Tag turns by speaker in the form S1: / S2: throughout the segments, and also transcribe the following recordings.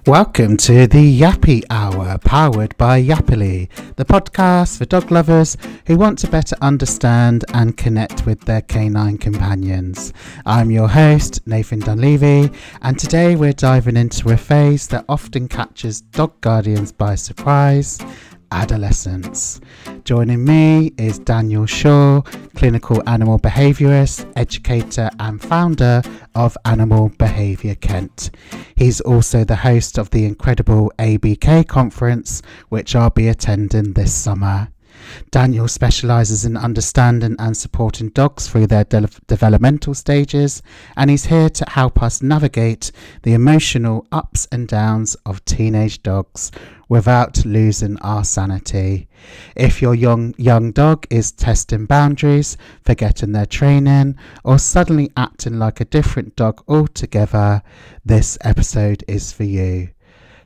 S1: Welcome to the Yappy Hour, powered by Yappily, the podcast for dog lovers who want to better understand and connect with their canine companions. I'm your host, Nathan Dunleavy, and today we're diving into a phase that often catches dog guardians by surprise: adolescence. Joining me is Daniel Shaw, clinical animal behaviourist, educator and founder of Animal Behaviour Kent. He's also the host of the incredible ABK conference, which I'll be attending this summer. Daniel specialises in understanding and supporting dogs through their developmental stages, and he's here to help us navigate the emotional ups and downs of teenage dogs without losing our sanity. If your young dog is testing boundaries, forgetting their training, or suddenly acting like a different dog altogether, this episode is for you.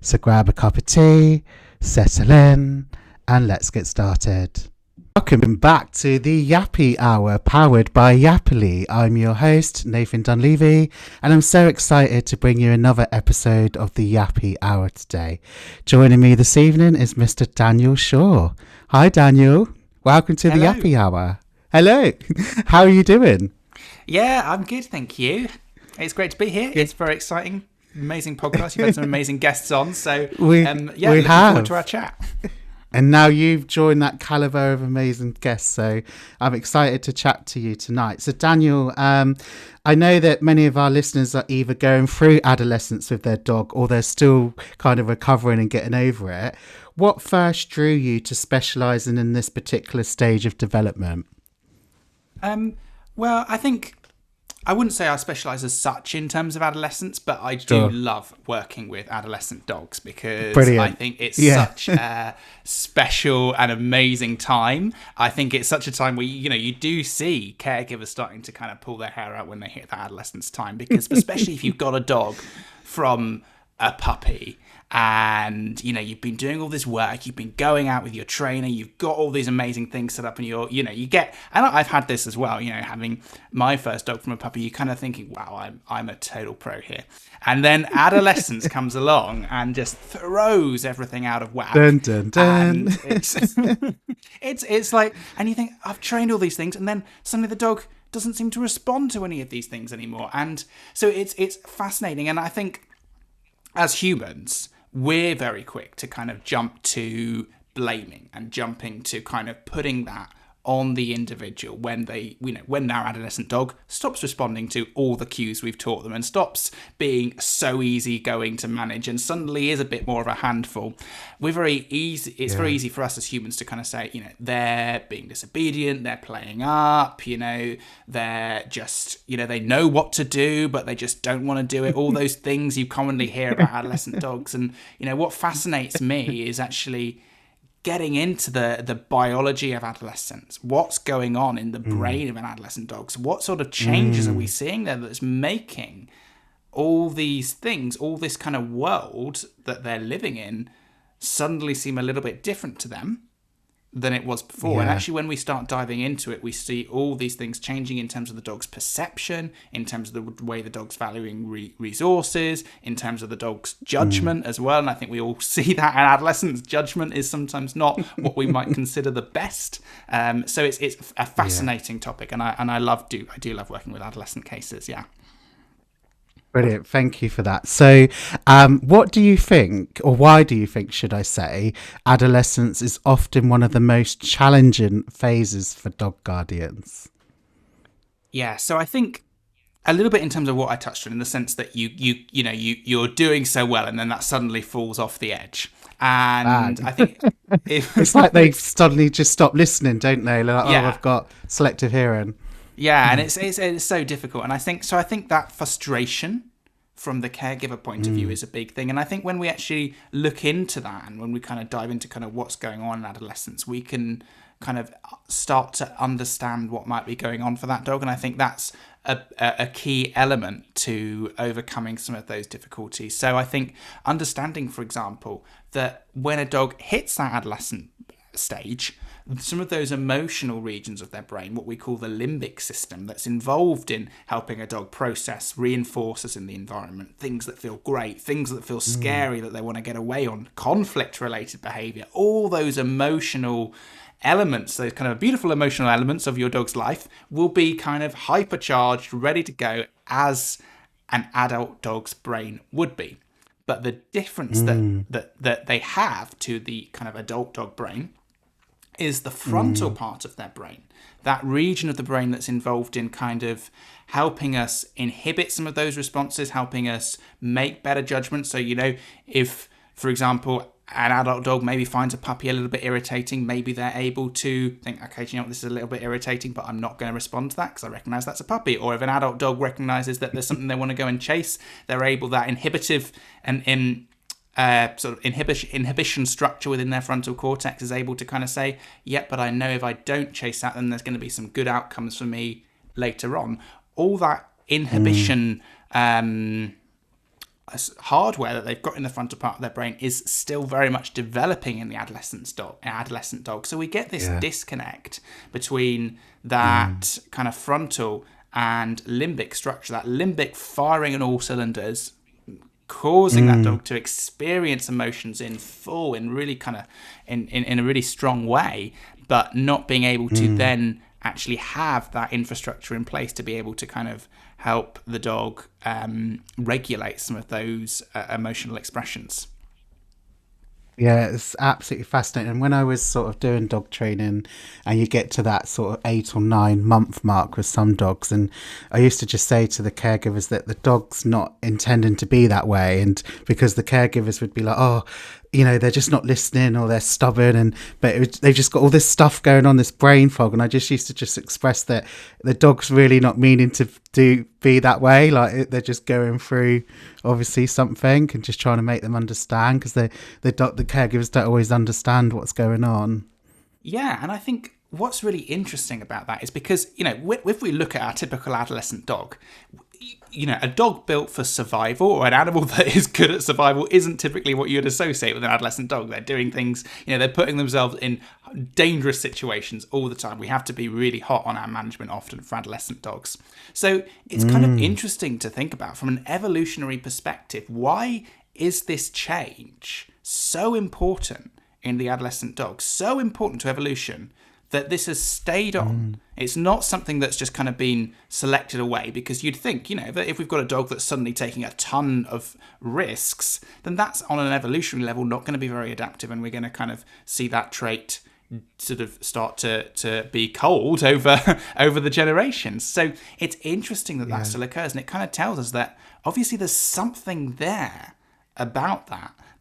S1: So grab a cup of tea, settle in, and let's get started. Welcome back to the Yappy Hour, powered by Yappily. I'm your host, Nathan Dunleavy, and I'm so excited to bring you another episode of the Yappy Hour today. Joining me this evening is Mr. Daniel Shaw. Hi, Daniel. Welcome to the Yappy Hour. Hello. How are you doing?
S2: Yeah, I'm good, thank you. It's great to be here. It's very exciting. Amazing podcast. You've had some amazing guests on, so
S1: we
S2: looking
S1: have.
S2: forward to our chat.
S1: And now you've joined that calibre of amazing guests, so I'm excited to chat to you tonight. So Daniel, I know that many of our listeners are either going through adolescence with their dog or they're still kind of recovering and getting over it. What first drew you to specialising in this particular stage of development?
S2: Well, I think I wouldn't say I specialise as such in terms of adolescence, but I do love working with adolescent dogs because I think it's such a special and amazing time. I think it's such a time where, you do see caregivers starting to kind of pull their hair out when they hit that adolescence time, because especially if you've got a dog from a puppy and you've been doing all this work, you've been going out with your trainer, you've got all these amazing things set up, and and I've had this as well, having my first dog from a puppy, you're kind of thinking, wow, I'm a total pro here. And then adolescence comes along and just throws everything out of whack.
S1: Dun, dun, dun.
S2: And it's like, and you think, I've trained all these things, and then suddenly the dog doesn't seem to respond to any of these things anymore. And so it's fascinating. And I think as humans, we're very quick to kind of jump to blaming and jumping to kind of putting that on the individual when when our adolescent dog stops responding to all the cues we've taught them and stops being so easygoing to manage and suddenly is a bit more of a handful. It's very easy for us as humans to kind of say, they're being disobedient, they're playing up, they're just, they know what to do, but they just don't want to do it. All those things you commonly hear about adolescent dogs. And, what fascinates me is actually getting into the biology of adolescence. What's going on in the brain of an adolescent dog? So what sort of changes are we seeing there that's making all these things, all this kind of world that they're living in, suddenly seem a little bit different to them than it was before?
S1: Yeah.
S2: And actually, when we start diving into it, we see all these things changing in terms of the dog's perception, in terms of the way the dog's valuing resources, in terms of the dog's judgment as well. And I think we all see that in adolescence. Judgment is sometimes not what we might consider the best. So it's a fascinating topic, and I do love working with adolescent cases. Yeah.
S1: Brilliant. Thank you for that. So what do you think, or why do you think, should I say, adolescence is often one of the most challenging phases for dog guardians?
S2: Yeah, so I think a little bit in terms of what I touched on, in the sense that you're doing so well and then that suddenly falls off the edge. And I think
S1: it's like they suddenly just stop listening, don't they? Like, I've got selective hearing.
S2: Yeah, and it's so difficult. And I think that frustration from the caregiver point of view is a big thing. And I think when we actually look into that, and when we kind of dive into kind of what's going on in adolescence, we can kind of start to understand what might be going on for that dog. And I think that's a key element to overcoming some of those difficulties. So I think understanding, for example, that when a dog hits that adolescent stage, some of those emotional regions of their brain, what we call the limbic system, that's involved in helping a dog process reinforcers in the environment, things that feel great, things that feel scary that they want to get away on, conflict-related behaviour, all those emotional elements, those kind of beautiful emotional elements of your dog's life will be kind of hypercharged, ready to go as an adult dog's brain would be. But the difference that they have to the kind of adult dog brain is the frontal part of their brain, that region of the brain that's involved in kind of helping us inhibit some of those responses, helping us make better judgments. So, if, for example, an adult dog maybe finds a puppy a little bit irritating, maybe they're able to think, okay, do you know what, this is a little bit irritating, but I'm not going to respond to that because I recognise that's a puppy. Or if an adult dog recognises that there's something they want to go and chase, they're able, that inhibitive and sort of inhibition structure within their frontal cortex is able to kind of say, yep, but I know if I don't chase that, then there's going to be some good outcomes for me later on. All that inhibition hardware that they've got in the frontal part of their brain is still very much developing in the adolescent dog. So we get this disconnect between that kind of frontal and limbic structure, that limbic firing on all cylinders, causing that dog to experience emotions in full, in really kind of in a really strong way, but not being able to then actually have that infrastructure in place to be able to kind of help the dog regulate some of those emotional expressions.
S1: Yeah, it's absolutely fascinating. And when I was sort of doing dog training, and you get to that sort of 8 or 9 month mark with some dogs, and I used to just say to the caregivers that the dog's not intending to be that way, and because the caregivers would be like, oh, they're just not listening, or they're stubborn, but they've just got all this stuff going on, this brain fog. And I just used to just express that the dog's really not meaning to be that way. Like, they're just going through obviously something, and just trying to make them understand, because the caregivers don't always understand what's going on.
S2: Yeah, and I think what's really interesting about that is because, if we look at our typical adolescent dog, a dog built for survival, or an animal that is good at survival, isn't typically what you'd associate with an adolescent dog. They're doing things, they're putting themselves in dangerous situations all the time. We have to be really hot on our management often for adolescent dogs. So it's kind of interesting to think about from an evolutionary perspective. Why is this change so important in the adolescent dog, so important to evolution, that this has stayed on? It's not something that's just kind of been selected away, because you'd think, that if we've got a dog that's suddenly taking a ton of risks, then that's on an evolutionary level not going to be very adaptive, and we're going to kind of see that trait sort of start to be cold over the generations. So it's interesting that still occurs, and it kind of tells us that obviously there's something there about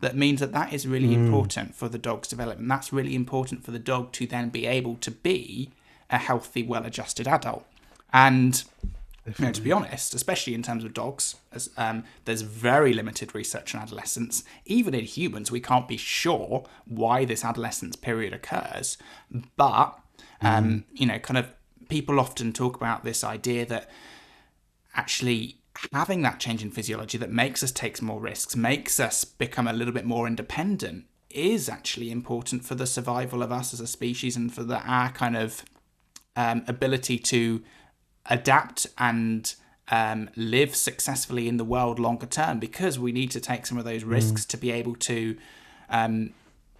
S2: that means that is really important for the dog's development. That's really important for the dog to then be able to be a healthy, well-adjusted adult. And to be honest, especially in terms of dogs, there's very limited research on adolescence. Even in humans, we can't be sure why this adolescence period occurs. But, kind of people often talk about this idea that actually having that change in physiology that makes us take more risks, makes us become a little bit more independent, is actually important for the survival of us as a species, and for our kind of ability to adapt and live successfully in the world longer term, because we need to take some of those risks to be able to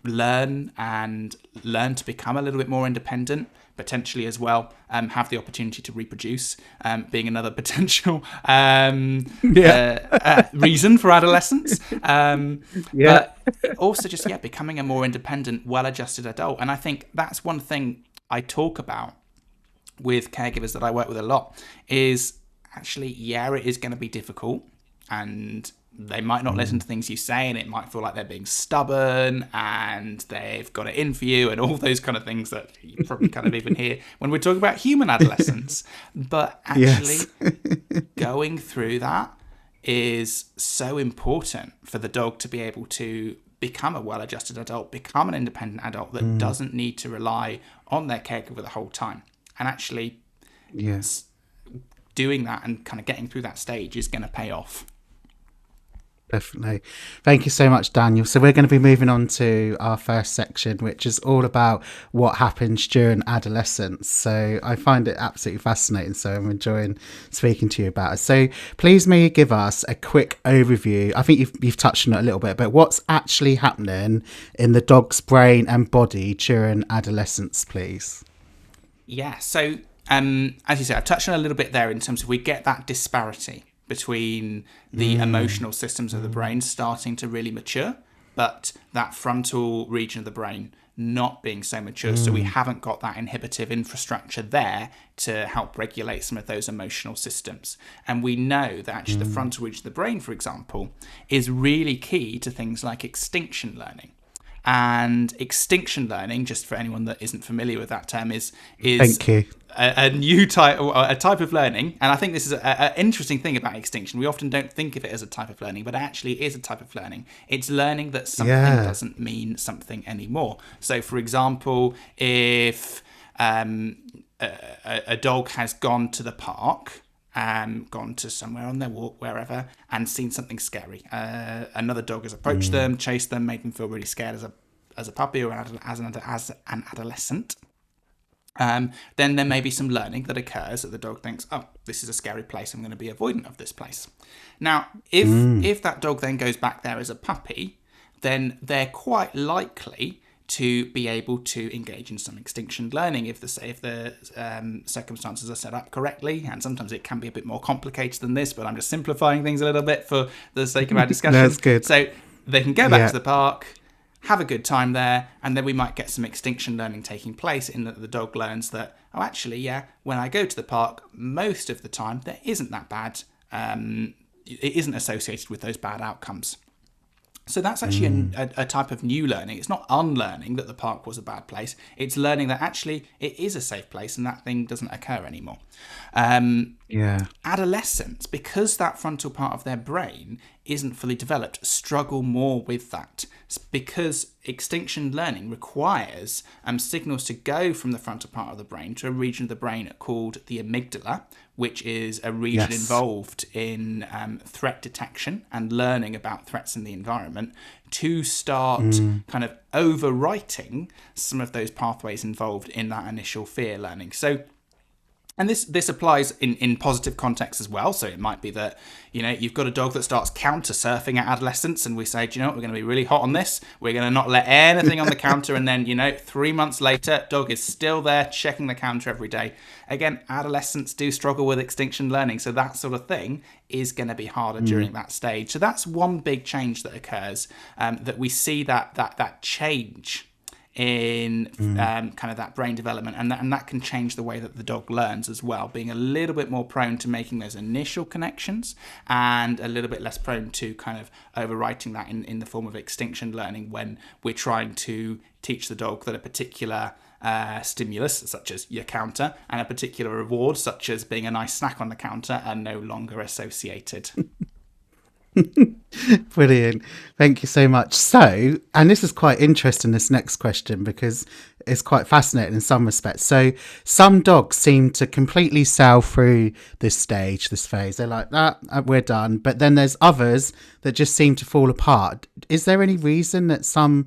S2: learn to become a little bit more independent, potentially as well have the opportunity to reproduce, being another potential reason for adolescence. But also just becoming a more independent, well-adjusted adult. And I think that's one thing I talk about with caregivers that I work with a lot, is actually, it is going to be difficult, and they might not listen to things you say, and it might feel like they're being stubborn and they've got it in for you, and all those kind of things that you probably kind of even hear when we're talking about human adolescence. But actually, going through that is so important for the dog to be able to become a well-adjusted adult, become an independent adult that doesn't need to rely on their caregiver the whole time. And actually, doing that and kind of getting through that stage is going to pay off.
S1: Definitely. Thank you so much, Daniel. So we're going to be moving on to our first section, which is all about what happens during adolescence. So I find it absolutely fascinating. So I'm enjoying speaking to you about it. So please may you give us a quick overview. I think you've touched on it a little bit, but what's actually happening in the dog's brain and body during adolescence, please?
S2: Yeah, so as you said, I've touched on a little bit there in terms of we get that disparity between the emotional systems of the brain starting to really mature, but that frontal region of the brain not being so mature. So we haven't got that inhibitive infrastructure there to help regulate some of those emotional systems. And we know that actually the frontal region of the brain, for example, is really key to things like extinction learning. And extinction learning, just for anyone that isn't familiar with that term, is
S1: Thank you.
S2: a new type, a type of learning. And I think this is an interesting thing about extinction. We often don't think of it as a type of learning, but it actually is a type of learning. It's learning that something doesn't mean something anymore. So, for example, if a dog has gone to the park, gone to somewhere on their walk, wherever, and seen something scary. Another dog has approached them, chased them, made them feel really scared as a puppy or as an adolescent. Then there may be some learning that occurs that the dog thinks, oh, this is a scary place, I'm going to be avoidant of this place. Now, if that dog then goes back there as a puppy, then they're quite likely to be able to engage in some extinction learning if the circumstances are set up correctly. And sometimes it can be a bit more complicated than this, but I'm just simplifying things a little bit for the sake of our discussion.
S1: That's good.
S2: So they can go back to the park, have a good time there, and then we might get some extinction learning taking place in that the dog learns that, oh, actually, yeah, when I go to the park, most of the time there isn't that bad. It isn't associated with those bad outcomes. So that's actually a type of new learning. It's not unlearning that the park was a bad place. It's learning that actually it is a safe place and that thing doesn't occur anymore. Adolescents, because that frontal part of their brain isn't fully developed, struggle more with that. It's because extinction learning requires signals to go from the frontal part of the brain to a region of the brain called the amygdala, which is a region involved in threat detection and learning about threats in the environment, to start kind of overwriting some of those pathways involved in that initial fear learning. So, and this applies in positive contexts as well. So it might be that, you've got a dog that starts counter surfing at adolescence, and we say, do you know what, we're going to be really hot on this. We're going to not let anything on the counter. And then, 3 months later, dog is still there checking the counter every day. Again, adolescents do struggle with extinction learning. So that sort of thing is going to be harder during that stage. So that's one big change that occurs, that we see that change in kind of that brain development, and that can change the way that the dog learns as well, being a little bit more prone to making those initial connections and a little bit less prone to kind of overwriting that in the form of extinction learning when we're trying to teach the dog that a particular stimulus, such as your counter, and a particular reward, such as being a nice snack on the counter, are no longer associated.
S1: Brilliant. Thank you so much. So, and this is quite interesting, this next question, because it's quite fascinating in some respects. So some dogs seem to completely sail through this stage, this phase. They're like, we're done. But then there's others that just seem to fall apart. Is there any reason that some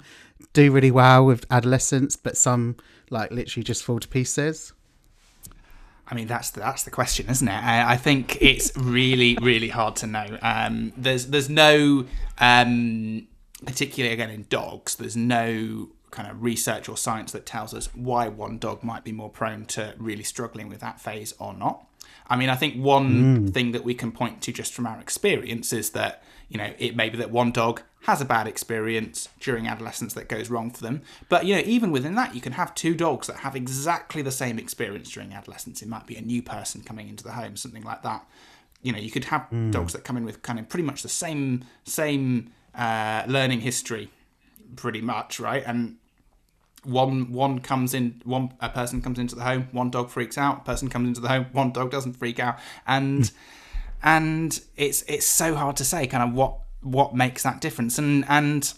S1: do really well with adolescence, but some like literally just fall to pieces?
S2: I mean, that's the question, isn't it? I think it's really, really hard to know. There's no, particularly again in dogs, there's no kind of research or science that tells us why one dog might be more prone to really struggling with that phase or not. I mean, I think one thing that we can point to just from our experience is that, it may be that one dog has a bad experience during adolescence that goes wrong for them. But, even within that, you can have two dogs that have exactly the same experience during adolescence. It might be a new person coming into the home, something like that. You could have dogs that come in with kind of pretty much the same learning history, pretty much, right? And a person comes into the home, one dog freaks out, a person comes into the home, one dog doesn't freak out. And it's so hard to say kind of what makes that difference. And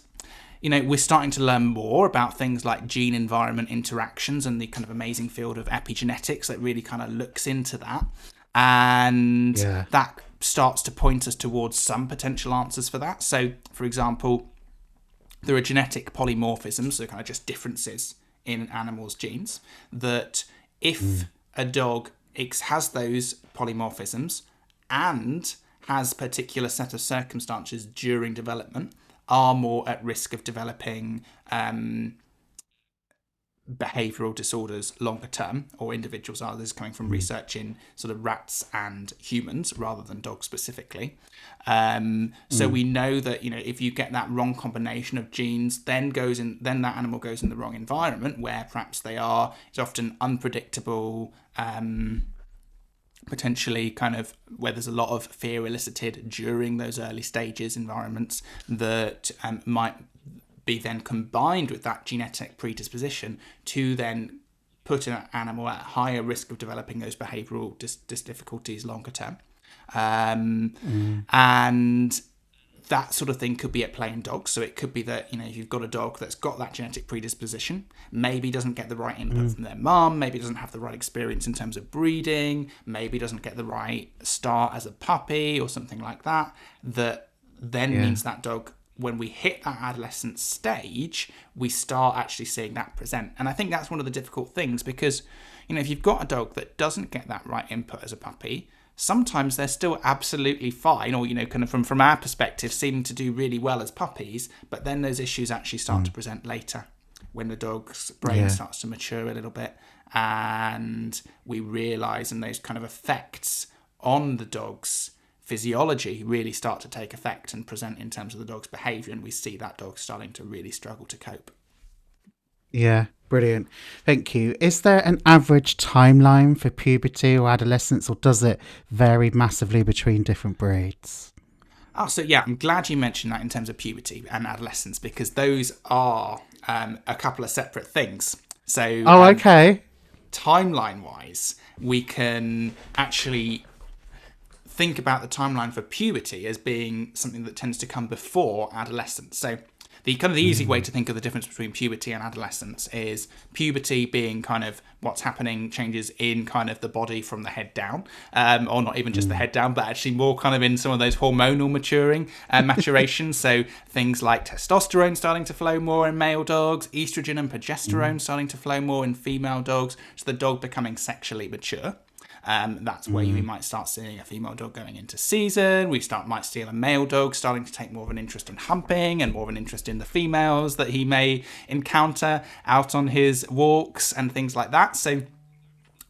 S2: we're starting to learn more about things like gene environment interactions and the kind of amazing field of epigenetics that really kind of looks into that. And that starts to point us towards some potential answers for that. So, for example, there are genetic polymorphisms, so kind of just differences in an animal's genes, that if a dog has those polymorphisms and has a particular set of circumstances during development, are more at risk of developing behavioural disorders longer term, or individuals are. This is coming from research in sort of rats and humans rather than dogs specifically. So we know that, if you get that wrong combination of genes, then that animal goes in the wrong environment where perhaps it's often unpredictable, potentially kind of where there's a lot of fear elicited during those early stages environments that might be then combined with that genetic predisposition to then put an animal at higher risk of developing those behavioural difficulties longer term. And that sort of thing could be at play in dogs. So it could be that, you've got a dog that's got that genetic predisposition, maybe doesn't get the right input from their mum, maybe doesn't have the right experience in terms of breeding, maybe doesn't get the right start as a puppy or something like that, that then means that dog, when we hit that adolescent stage, we start actually seeing that present. And I think that's one of the difficult things, because, if you've got a dog that doesn't get that right input as a puppy, sometimes they're still absolutely fine, or, kind of from our perspective, seem to do really well as puppies, but then those issues actually start to present later when the dog's brain starts to mature a little bit, and we realise, and those kind of effects on the dog's physiology really start to take effect and present in terms of the dog's behaviour, and we see that dog starting to really struggle to cope.
S1: Yeah, brilliant. Thank you. Is there an average timeline for puberty or adolescence, or does it vary massively between different breeds?
S2: So yeah, I'm glad you mentioned that in terms of puberty and adolescence, because those are a couple of separate things. So
S1: okay.
S2: Timeline-wise, we can actually think about the timeline for puberty as being something that tends to come before adolescence. So the easy way to think of the difference between puberty and adolescence is puberty being kind of what's happening, changes in kind of the body from the head down, or not even just the head down, but actually more kind of in some of those hormonal maturation. So things like testosterone starting to flow more in male dogs, estrogen and progesterone starting to flow more in female dogs, so the dog becoming sexually mature. That's where we might start seeing a female dog going into season. We might see a male dog starting to take more of an interest in humping and more of an interest in the females that he may encounter out on his walks and things like that. So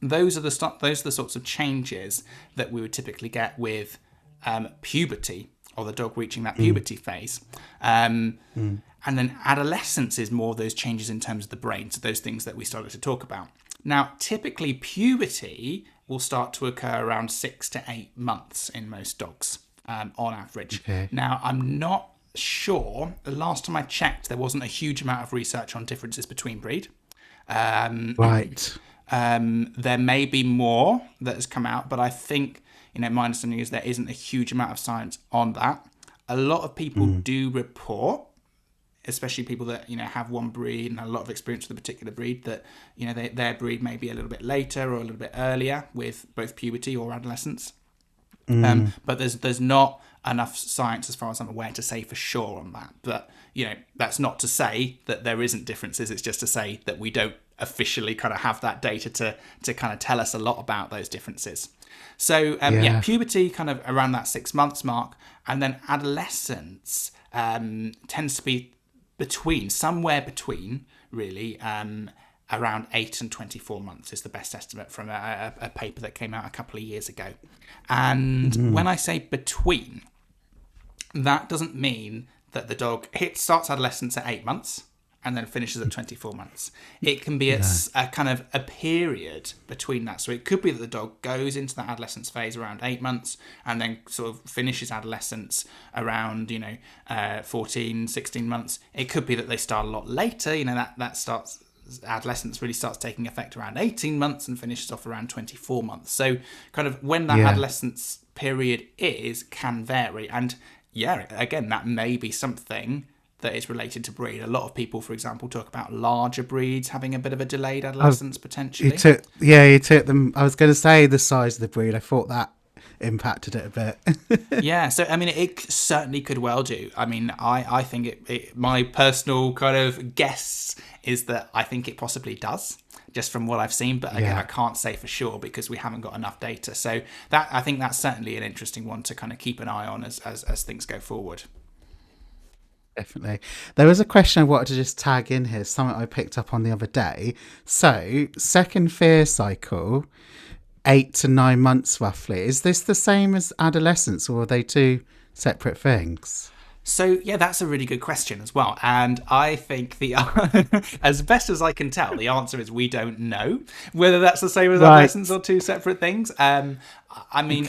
S2: those are the sorts of changes that we would typically get with puberty, or the dog reaching that puberty phase. And then adolescence is more of those changes in terms of the brain, so those things that we started to talk about. Now, typically will start to occur around 6 to 8 months in most dogs, on average.
S1: Okay.
S2: Now, I'm not sure. The last time I checked, there wasn't a huge amount of research on differences between breed.
S1: Right.
S2: There may be more that has come out, but I think, my understanding is there isn't a huge amount of science on that. A lot of people do report, especially people that have one breed and a lot of experience with a particular breed, that their breed may be a little bit later or a little bit earlier with both puberty or adolescence. But there's not enough science, as far as I'm aware, to say for sure on that. But that's not to say that there isn't differences. It's just to say that we don't officially kind of have that data to kind of tell us a lot about those differences. So puberty kind of around that 6 months mark, and then adolescence tends to be somewhere between, really, around 8 and 24 months is the best estimate from a paper that came out a couple of years ago. And when I say between, that doesn't mean that the dog starts adolescence at 8 months and then finishes at 24 months. It can be a kind of a period between that. So it could be that the dog goes into that adolescence phase around 8 months and then sort of finishes adolescence around, 14, 16 months. It could be that they start a lot later, adolescence really starts taking effect around 18 months and finishes off around 24 months. So kind of when that adolescence period can vary. And again, that may be something that is related to breed. A lot of people, for example, talk about larger breeds having a bit of a delayed adolescence potentially.
S1: You took them. I was going to say the size of the breed. I thought that impacted it a bit.
S2: Yeah, so I mean, it certainly could well do. I mean, I think my personal kind of guess is that I think it possibly does, just from what I've seen. But again, I can't say for sure because we haven't got enough data. So that, I think that's certainly an interesting one to kind of keep an eye on as things go forward.
S1: Definitely. There was a question I wanted to just tag in here, something I picked up on the other day. So, second fear cycle, 8 to 9 months roughly. Is this the same as adolescence, or are they two separate things?
S2: So yeah, that's a really good question as well, and I think the as best as I can tell, the answer is we don't know whether that's the same as adolescence or two separate things. I mean,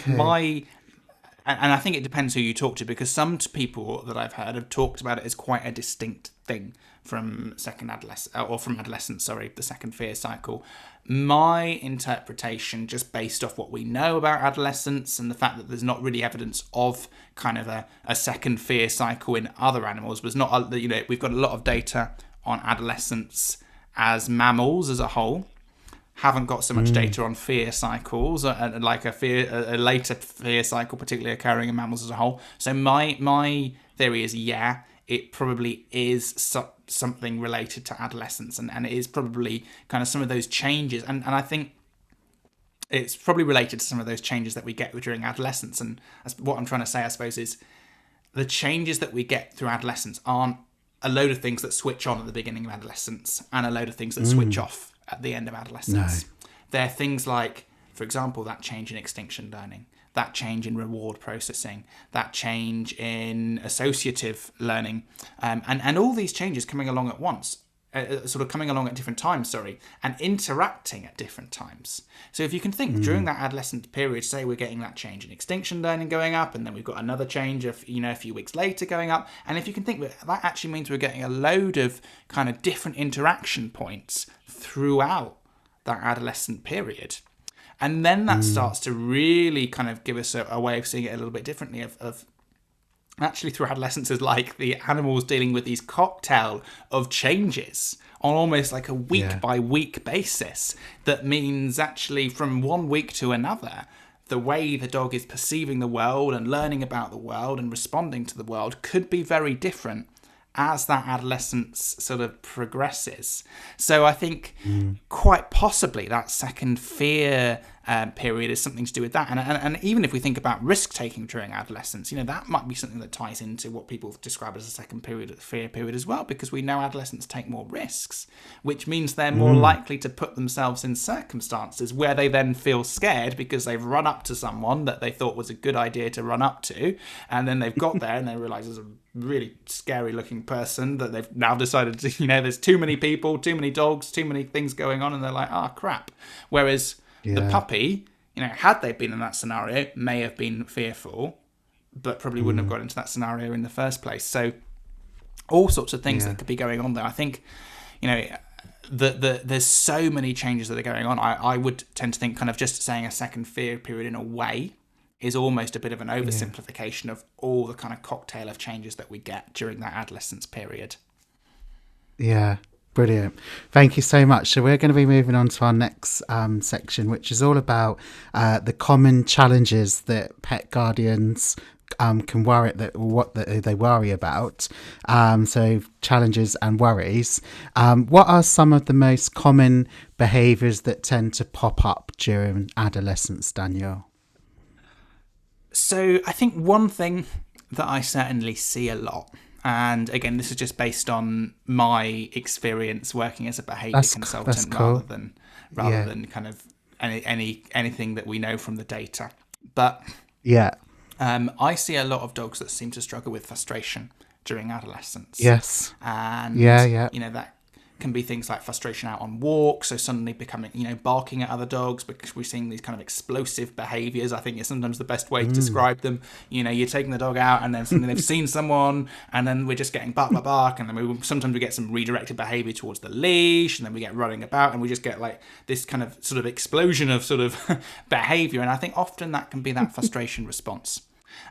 S2: and I think it depends who you talk to, because some people that I've heard have talked about it as quite a distinct thing from adolescence, the second fear cycle. My interpretation, just based off what we know about adolescence and the fact that there's not really evidence of kind of a second fear cycle in other animals, was not, we've got a lot of data on adolescence as mammals as a whole. Haven't got so much data on fear cycles, like a later fear cycle, particularly occurring in mammals as a whole. So my theory is, it probably is something related to adolescence, and it is probably kind of some of those changes, and I think it's probably related to some of those changes that we get during adolescence. And what I'm trying to say, I suppose, is the changes that we get through adolescence aren't a load of things that switch on at the beginning of adolescence and a load of things that switch off at the end of adolescence. No. They're things like, for example, that change in extinction learning, that change in reward processing, that change in associative learning, and all these changes coming along at once, sort of coming along at different times, and interacting at different times. So if you can think during that adolescent period, say we're getting that change in extinction learning going up, and then we've got another change of, a few weeks later going up, and if you can think that actually means we're getting a load of kind of different interaction points throughout that adolescent period. And then that starts to really kind of give us a way of seeing it a little bit differently of actually through adolescence is like the animals dealing with these cocktail of changes on almost like a week by week basis. That means actually from one week to another, the way the dog is perceiving the world and learning about the world and responding to the world could be very different as that adolescence sort of progresses. So I think quite possibly that second fear period is something to do with that. And even if we think about risk-taking during adolescence, that might be something that ties into what people describe as a second fear period as well, because we know adolescents take more risks, which means they're more likely to put themselves in circumstances where they then feel scared because they've run up to someone that they thought was a good idea to run up to, and then they've got there and they realise there's a really scary looking person that they've now decided to, there's too many people, too many dogs, too many things going on, and they're like, crap. Whereas the puppy, had they been in that scenario, may have been fearful, but probably wouldn't have got into that scenario in the first place. So all sorts of things that could be going on there. I think, there's so many changes that are going on. I would tend to think kind of just saying a second fear period in a way is almost a bit of an oversimplification of all the kind of cocktail of changes that we get during that adolescence period.
S1: Yeah, brilliant. Thank you so much. So we're going to be moving on to our next section, which is all about the common challenges that pet guardians can worry, what they worry about. So challenges and worries. What are some of the most common behaviours that tend to pop up during adolescence, Daniel?
S2: So I think one thing that I certainly see a lot, and again, this is just based on my experience working as a behaviour consultant, rather than kind of anything that we know from the data. But I see a lot of dogs that seem to struggle with frustration during adolescence.
S1: Yes.
S2: And that can be things like frustration out on walks, so suddenly becoming, barking at other dogs because we're seeing these kind of explosive behaviours. I think it's sometimes the best way to describe them. You're taking the dog out and then suddenly they've seen someone and then we're just getting bark, and then sometimes we get some redirected behaviour towards the leash, and then we get running about and we just get like this kind of sort of explosion of sort of behaviour. And I think often that can be that frustration response.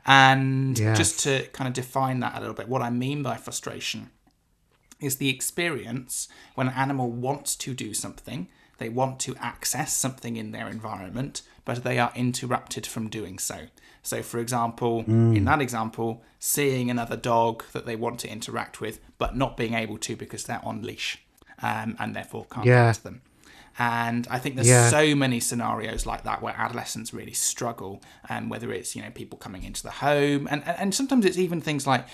S2: And just to kind of define that a little bit, what I mean by frustration is the experience when an animal wants to do something, they want to access something in their environment, but they are interrupted from doing so. So, for example, in that example, seeing another dog that they want to interact with, but not being able to because they're on leash, and therefore can't get to them. And I think there's so many scenarios like that where adolescents really struggle, whether it's, people coming into the home, and sometimes it's even things like,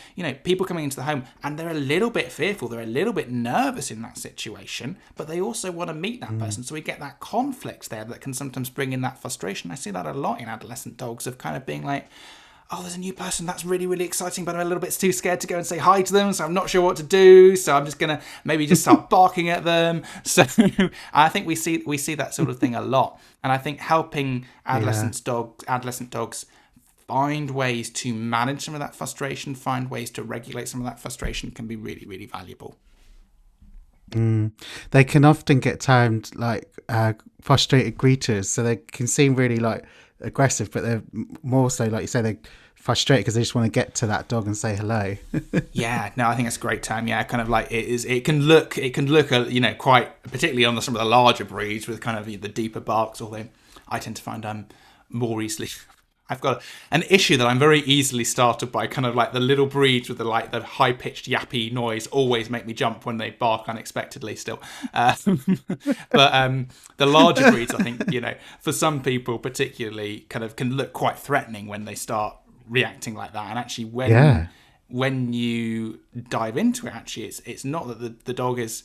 S2: people coming into the home and they're a little bit fearful, they're a little bit nervous in that situation, but they also want to meet that person. So we get that conflict there that can sometimes bring in that frustration. I see that a lot in adolescent dogs, of kind of being like, oh, there's a new person, that's really, really exciting, but I'm a little bit too scared to go and say hi to them, so I'm not sure what to do, so I'm just going to maybe just start barking at them. So I think we see that sort of thing a lot. And I think helping adolescent dogs find ways to manage some of that frustration, find ways to regulate some of that frustration can be really, really valuable.
S1: They can often get termed like frustrated greeters, so they can seem really like aggressive, but they're more so, like you say, they're frustrated because they just want to get to that dog and say hello.
S2: Yeah, no, I think that's a great term. Yeah, kind of like it can look quite, particularly on some of the larger breeds with kind of the deeper barks, although I tend to find more easily I've got an issue that I'm very easily startled by. Kind of like the little breeds with the high pitched yappy noise always make me jump when they bark unexpectedly still. But the larger breeds, I think, for some people particularly, kind of can look quite threatening when they start reacting like that. And actually when you dive into it, actually it's not that the dog is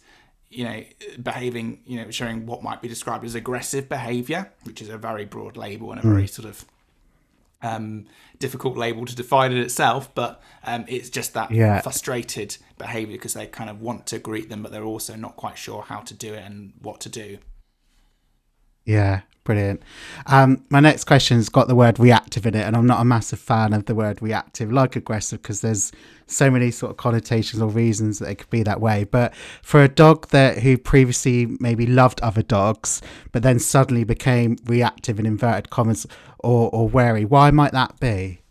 S2: behaving, showing what might be described as aggressive behaviour, which is a very broad label and a very sort of difficult label to define in itself, but it's just that frustrated behaviour because they kind of want to greet them, but they're also not quite sure how to do it and what to do.
S1: Yeah, brilliant. My next question's got the word reactive in it, and I'm not a massive fan of the word reactive, like aggressive, because there's so many sort of connotations or reasons that it could be that way. But for a dog who previously maybe loved other dogs, but then suddenly became reactive in inverted commas or wary, why might that be?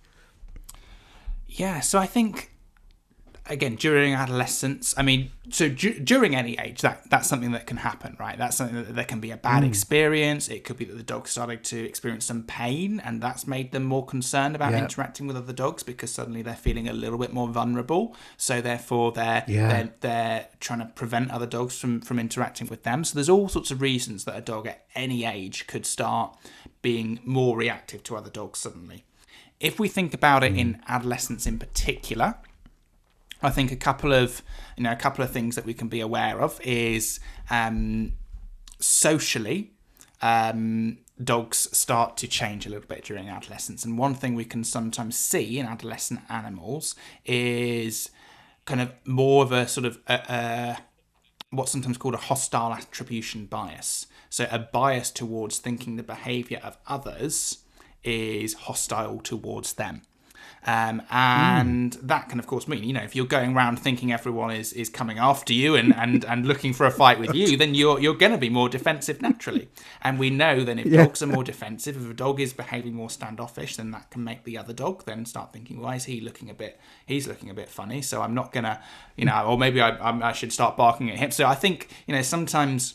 S1: Yeah,
S2: so I think, again, during adolescence, during any age, that's something that can happen, right? That's something that can be a bad experience. It could be that the dog started to experience some pain, and that's made them more concerned about interacting with other dogs because suddenly they're feeling a little bit more vulnerable. So therefore, they're trying to prevent other dogs from interacting with them. So there's all sorts of reasons that a dog at any age could start being more reactive to other dogs suddenly. If we think about it in adolescence in particular, I think a couple of things that we can be aware of is socially, dogs start to change a little bit during adolescence. And one thing we can sometimes see in adolescent animals is kind of more of a sort of what's sometimes called a hostile attribution bias. So a bias towards thinking the behaviour of others is hostile towards them. And that can, of course, mean, if you're going around thinking everyone is coming after you and looking for a fight with you, then you're going to be more defensive naturally. And we know then if dogs are more defensive, if a dog is behaving more standoffish, then that can make the other dog then start thinking, why is he's looking a bit funny, so I'm not going to, or maybe I should start barking at him. So I think, sometimes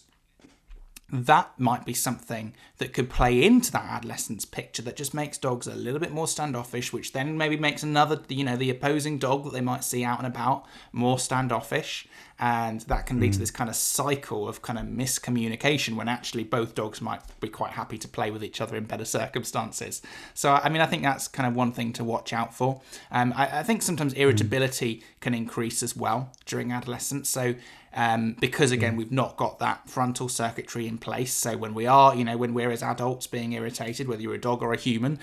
S2: that might be something that could play into that adolescence picture that just makes dogs a little bit more standoffish, which then maybe makes another, the opposing dog that they might see out and about more standoffish. And that can lead to this kind of cycle of kind of miscommunication when actually both dogs might be quite happy to play with each other in better circumstances. So, I think that's kind of one thing to watch out for. I think sometimes irritability can increase as well during adolescence. So, because again, we've not got that frontal circuitry in place. So when we are, when we're as adults being irritated, whether you're a dog or a human,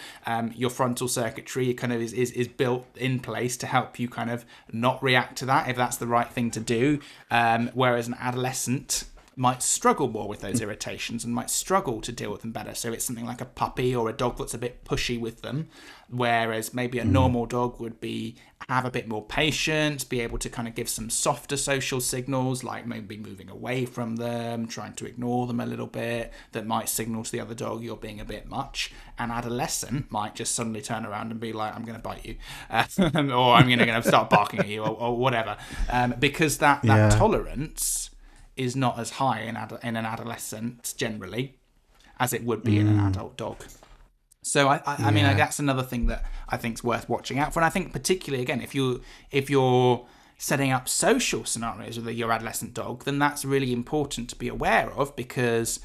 S2: your frontal circuitry kind of is built in place to help you kind of not react to that if that's the right thing to do. Whereas an adolescent might struggle more with those irritations and might struggle to deal with them better. So it's something like a puppy or a dog that's a bit pushy with them, whereas maybe a normal dog would have a bit more patience, be able to kind of give some softer social signals, like maybe moving away from them, trying to ignore them a little bit, that might signal to the other dog you're being a bit much. An adolescent might just suddenly turn around and be like, I'm going to bite you, or I'm going to start barking at you, or whatever, because that tolerance is not as high in an adolescent generally as it would be in an adult dog. So I mean,
S1: Yeah.
S2: that's another thing that I think is worth watching out for. And I think particularly, again, if you're setting up social scenarios with your adolescent dog, then that's really important to be aware of, because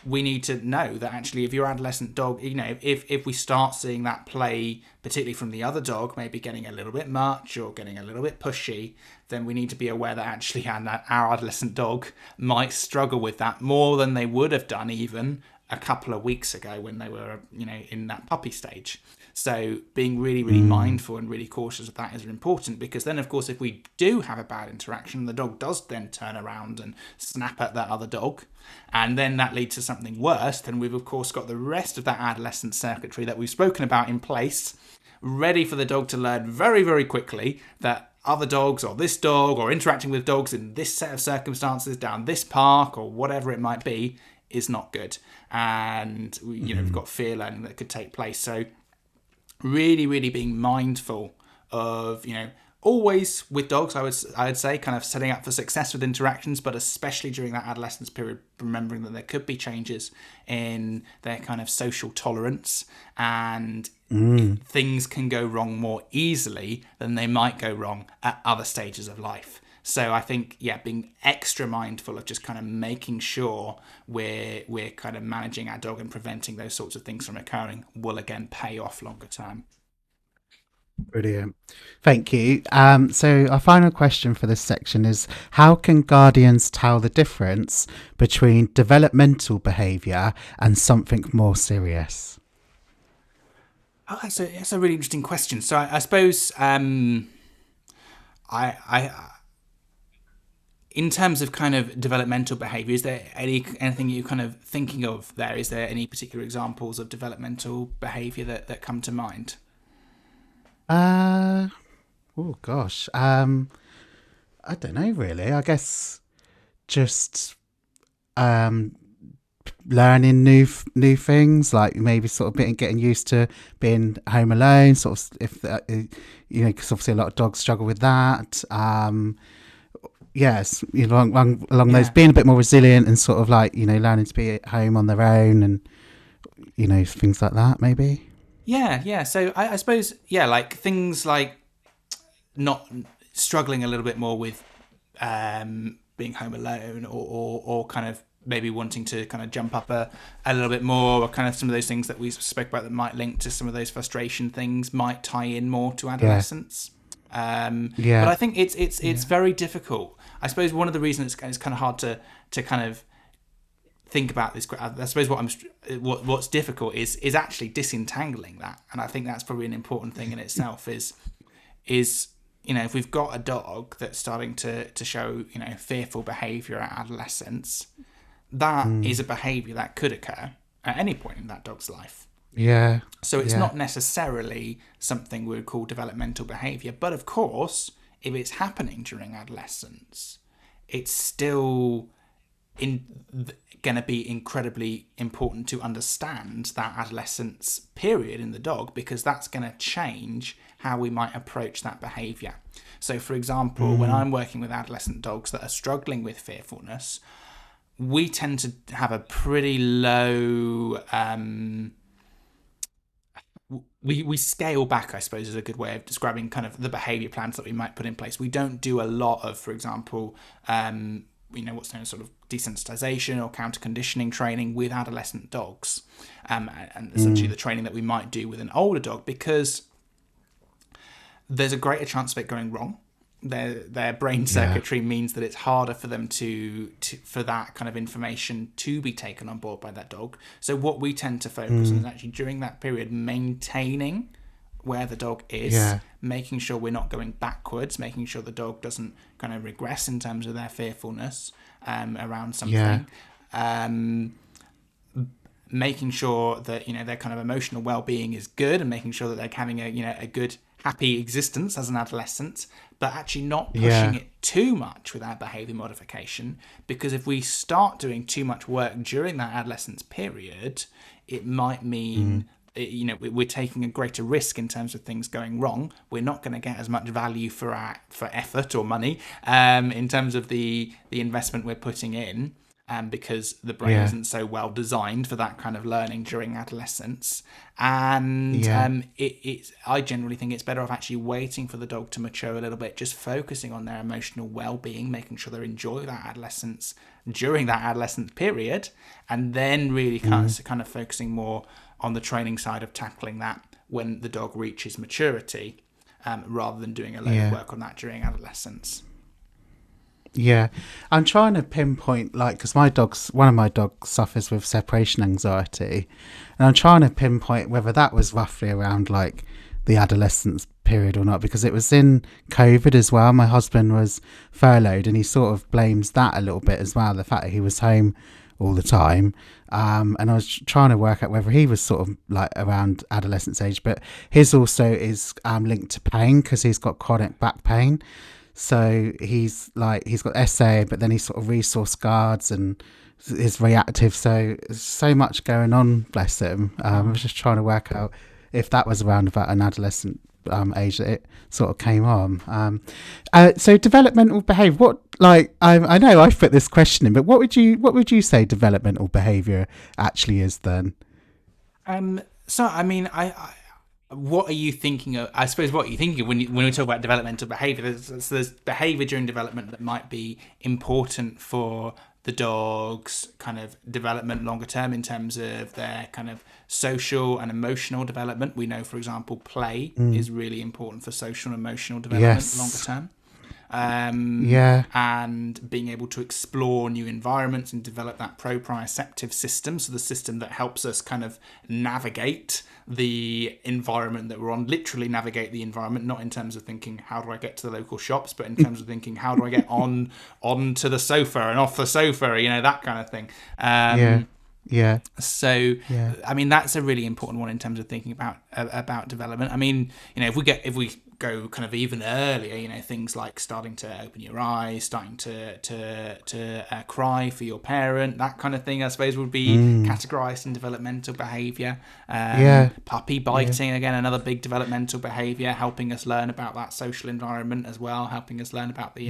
S2: we need to know that actually if your adolescent dog, if we start seeing that play, particularly from the other dog, maybe getting a little bit much or getting a little bit pushy, then we need to be aware that actually our adolescent dog might struggle with that more than they would have done even a couple of weeks ago when they were, in that puppy stage. So being really, really mindful and really cautious of that is important, because then, of course, if we do have a bad interaction, the dog does then turn around and snap at that other dog, and then that leads to something worse, then we've, of course, got the rest of that adolescent circuitry that we've spoken about in place, ready for the dog to learn very, very quickly that other dogs or this dog or interacting with dogs in this set of circumstances down this park or whatever it might be is not good. And, we've got fear learning that could take place. So really, really being mindful of, always with dogs, I would say, kind of setting up for success with interactions, but especially during that adolescence period, remembering that there could be changes in their kind of social tolerance, and things can go wrong more easily than they might go wrong at other stages of life. So I think, being extra mindful of just kind of making sure we're kind of managing our dog and preventing those sorts of things from occurring will again pay off longer term.
S1: Brilliant. Thank you. So our final question for this section is, how can guardians tell the difference between developmental behaviour and something more serious?
S2: Oh, that's a really interesting question. So I suppose I in terms of kind of developmental behaviour, is there anything you're kind of thinking of there? Is there any particular examples of developmental behaviour that come to mind?
S1: Oh gosh. I don't know really. I guess just um learning new things, like maybe sort of getting used to being home alone, sort of, if because obviously a lot of dogs struggle with that. Yes, along those, being a bit more resilient and sort of like, learning to be at home on their own, and things like that maybe.
S2: Yeah. So I suppose, like things like not struggling a little bit more with being home alone, or kind of maybe wanting to kind of jump up a little bit more, or kind of some of those things that we spoke about that might link to some of those frustration things might tie in more to adolescence. But I think it's very difficult. I suppose one of the reasons it's kind of hard to kind of think about this, I suppose what's difficult is actually disentangling that, and I think that's probably an important thing in itself. Is if we've got a dog that's starting to show fearful behaviour at adolescence, that is a behaviour that could occur at any point in that dog's life.
S1: Yeah.
S2: So it's not necessarily something we would call developmental behaviour, but of course, if it's happening during adolescence, it's still going to be incredibly important to understand that adolescence period in the dog, because that's going to change how we might approach that behaviour. So, for example, when I'm working with adolescent dogs that are struggling with fearfulness, we tend to have a pretty low... We scale back, I suppose, is a good way of describing kind of the behaviour plans that we might put in place. We don't do a lot of, for example, what's known as sort of desensitization or counter conditioning training with adolescent dogs, and essentially the training that we might do with an older dog, because there's a greater chance of it going wrong. Their brain circuitry means that it's harder for them for that kind of information to be taken on board by that dog. So what we tend to focus on is actually during that period maintaining where the dog is, making sure we're not going backwards, making sure the dog doesn't kind of regress in terms of their fearfulness around something. Making sure that their kind of emotional well-being is good, and making sure that they're having a good, happy existence as an adolescent, but actually not pushing it too much with our behaviour modification, because if we start doing too much work during that adolescence period, it might mean we're taking a greater risk in terms of things going wrong. We're not going to get as much value for effort or money in terms of the investment we're putting in. because the brain isn't so well designed for that kind of learning during adolescence. And I generally think it's better off actually waiting for the dog to mature a little bit, just focusing on their emotional well-being, making sure they enjoy that adolescence during that adolescent period, and then really kind of focusing more on the training side of tackling that when the dog reaches maturity, rather than doing a load of work on that during adolescence.
S1: Yeah, I'm trying to pinpoint, like, because one of my dogs suffers with separation anxiety, and I'm trying to pinpoint whether that was roughly around like the adolescence period or not, because it was in COVID as well. My husband was furloughed, and he sort of blames that a little bit as well, the fact that he was home all the time. And I was trying to work out whether he was sort of like around adolescence age, but his also is linked to pain because he's got chronic back pain. So he's got SA, but then he's sort of resource guards and is reactive. So there's so much going on, bless him. I was just trying to work out if that was around about an adolescent age that it sort of came on. So developmental behaviour. What, like, I know I've put this question in, but what would you say developmental behaviour actually is then?
S2: So I mean, what are you thinking of? I suppose what are you thinking of when we talk about developmental behaviour? There's behaviour during development that might be important for the dog's kind of development longer term in terms of their kind of social and emotional development. We know, for example, play is really important for social and emotional development longer term. And being able to explore new environments and develop that proprioceptive system, so the system that helps us kind of navigate the environment that we're on, literally navigate the environment, not in terms of thinking how do I get to the local shops, but in terms of thinking how do I get onto the sofa and off the sofa, that kind of thing. So I mean, that's a really important one in terms of thinking about development. I mean, if we go kind of even earlier, things like starting to open your eyes, starting to cry for your parent, that kind of thing, I suppose would be categorized in developmental behavior. Puppy biting, again, another big developmental behavior, helping us learn about that social environment as well, helping us learn about the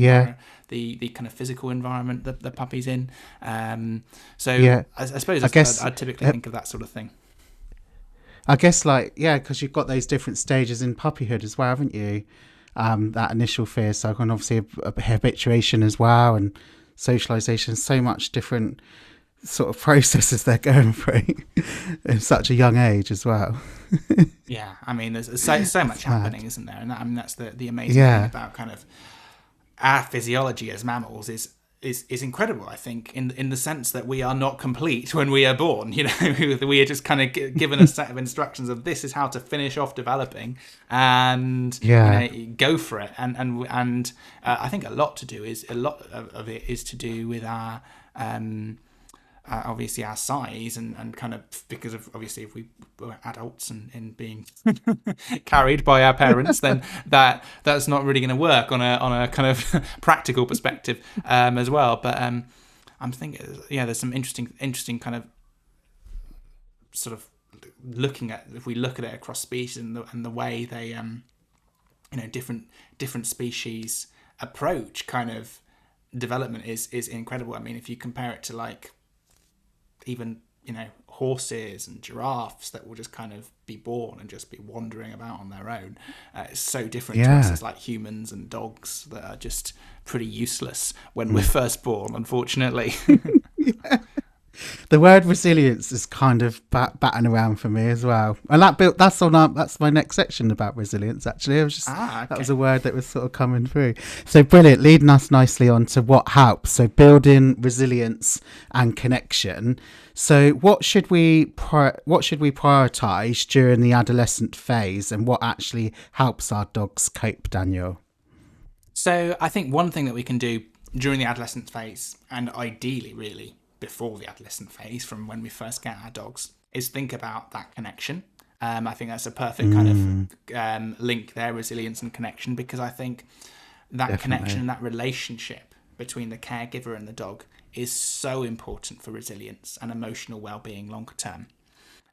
S2: kind of physical environment that the puppy's in. I suppose I'd typically think of that sort of thing.
S1: I guess, because you've got those different stages in puppyhood as well, haven't you? That initial fear cycle, and obviously a habituation as well, and socialization. So much different sort of processes they're going through in such a young age as well.
S2: I mean, there's so much happening, isn't there? And that's the amazing thing about kind of our physiology as mammals is incredible, I think, in the sense that we are not complete when we are born. We are just kind of given a set of instructions of this is how to finish off developing, and go for it. And I think a lot of it is to do with our obviously our size and kind of because of obviously if we were adults and being carried by our parents, then that's not really going to work on a kind of practical perspective as well. But I'm thinking there's some interesting kind of sort of looking at, if we look at it across species and the way they different species approach kind of development is incredible. I mean, if you compare it to like even horses and giraffes that will just kind of be born and just be wandering about on their own, it's so different to us as like humans and dogs that are just pretty useless when we're first born, unfortunately.
S1: The word resilience is kind of batting around for me as well, and that's my next section about resilience. Actually, I was just that was a word that was sort of coming through. So brilliant, leading us nicely on to what helps. So building resilience and connection. So what should we prioritize during the adolescent phase, and what actually helps our dogs cope, Daniel?
S2: So I think one thing that we can do during the adolescent phase, and ideally really before the adolescent phase, from when we first get our dogs, is think about that connection. I think that's a perfect kind of link there, resilience and connection, because I think that connection, that relationship between the caregiver and the dog is so important for resilience and emotional well-being longer term.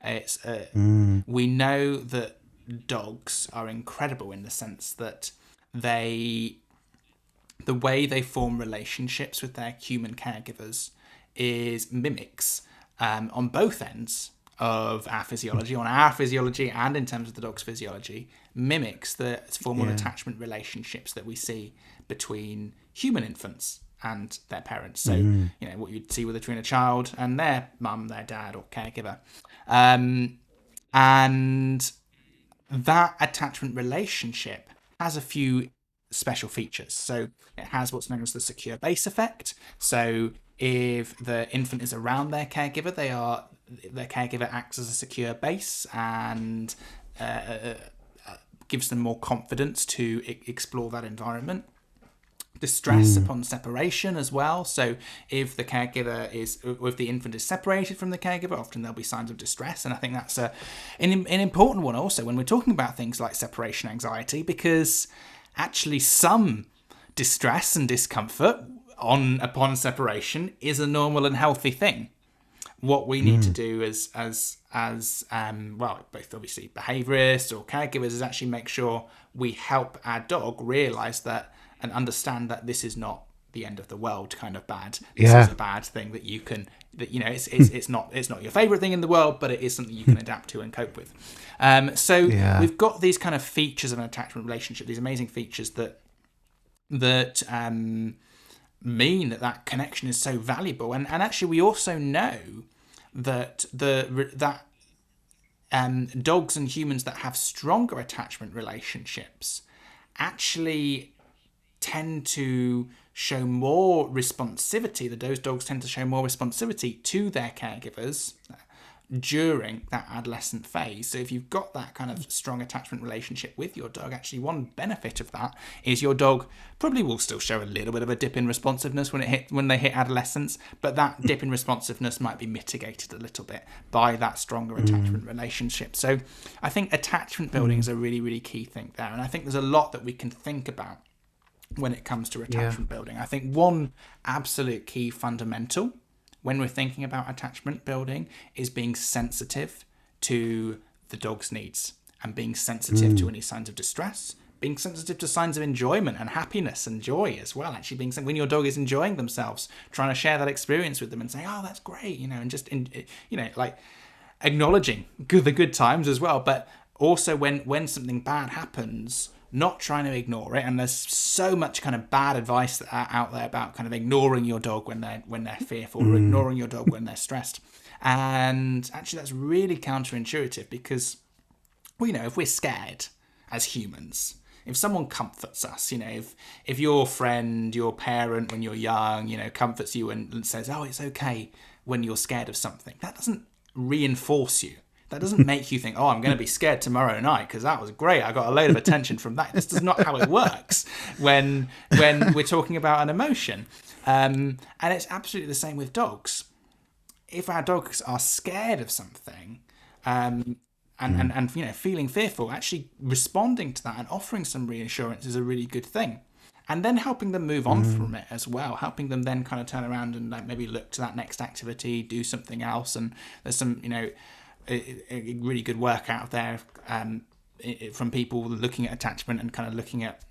S2: It's we know that dogs are incredible in the sense that the way they form relationships with their human caregivers is mimics on both ends of our physiology, on our physiology and in terms of the dog's physiology, mimics the formal attachment relationships that we see between human infants and their parents. So, what you'd see between a child and their mum, their dad, or caregiver. And that attachment relationship has a few special features. So it has what's known as the secure base effect. So if the infant is around their caregiver, their caregiver acts as a secure base and gives them more confidence to explore that environment. Distress upon separation as well. So if the infant is separated from the caregiver, often there'll be signs of distress. And I think that's an important one also when we're talking about things like separation anxiety, because actually some distress and discomfort upon separation is a normal and healthy thing. What we need to do as both obviously behaviourists or caregivers is actually make sure we help our dog realise that and understand that this is not the end of the world kind of bad. This is a bad thing that you can, it's not your favourite thing in the world, but it is something you can adapt to and cope with. We've got these kind of features of an attachment relationship, these amazing features that mean that connection is so valuable. And actually we also know that dogs and humans that have stronger attachment relationships actually tend to show more responsivity. Those dogs tend to show more responsivity to their caregivers during that adolescent phase. So if you've got that kind of strong attachment relationship with your dog, actually one benefit of that is your dog probably will still show a little bit of a dip in responsiveness when they hit adolescence, but that dip in responsiveness might be mitigated a little bit by that stronger attachment relationship. So I think attachment building is a really, really key thing there. And I think there's a lot that we can think about when it comes to attachment building. I think one absolute key fundamental when we're thinking about attachment building is being sensitive to the dog's needs and being sensitive to any signs of distress, being sensitive to signs of enjoyment and happiness and joy as well. Actually being when your dog is enjoying themselves, trying to share that experience with them and saying, oh, that's great, and just, like acknowledging the good times as well. But also when something bad happens, not trying to ignore it. And there's so much kind of bad advice out there about kind of ignoring your dog when they're fearful or ignoring your dog when they're stressed. And actually that's really counterintuitive because, if we're scared as humans, if someone comforts us, if your friend, your parent when you're young, comforts you and says, oh, it's okay when you're scared of something, that doesn't reinforce you. That doesn't make you think, oh, I'm going to be scared tomorrow night because that was great. I got a load of attention from that. This is not how it works when we're talking about an emotion. And it's absolutely the same with dogs. If our dogs are scared of something and feeling fearful, actually responding to that and offering some reassurance is a really good thing. And then helping them move on from it as well, helping them then kind of turn around and maybe look to that next activity, do something else. And there's some, a really good work out there from people looking at attachment and kind of looking at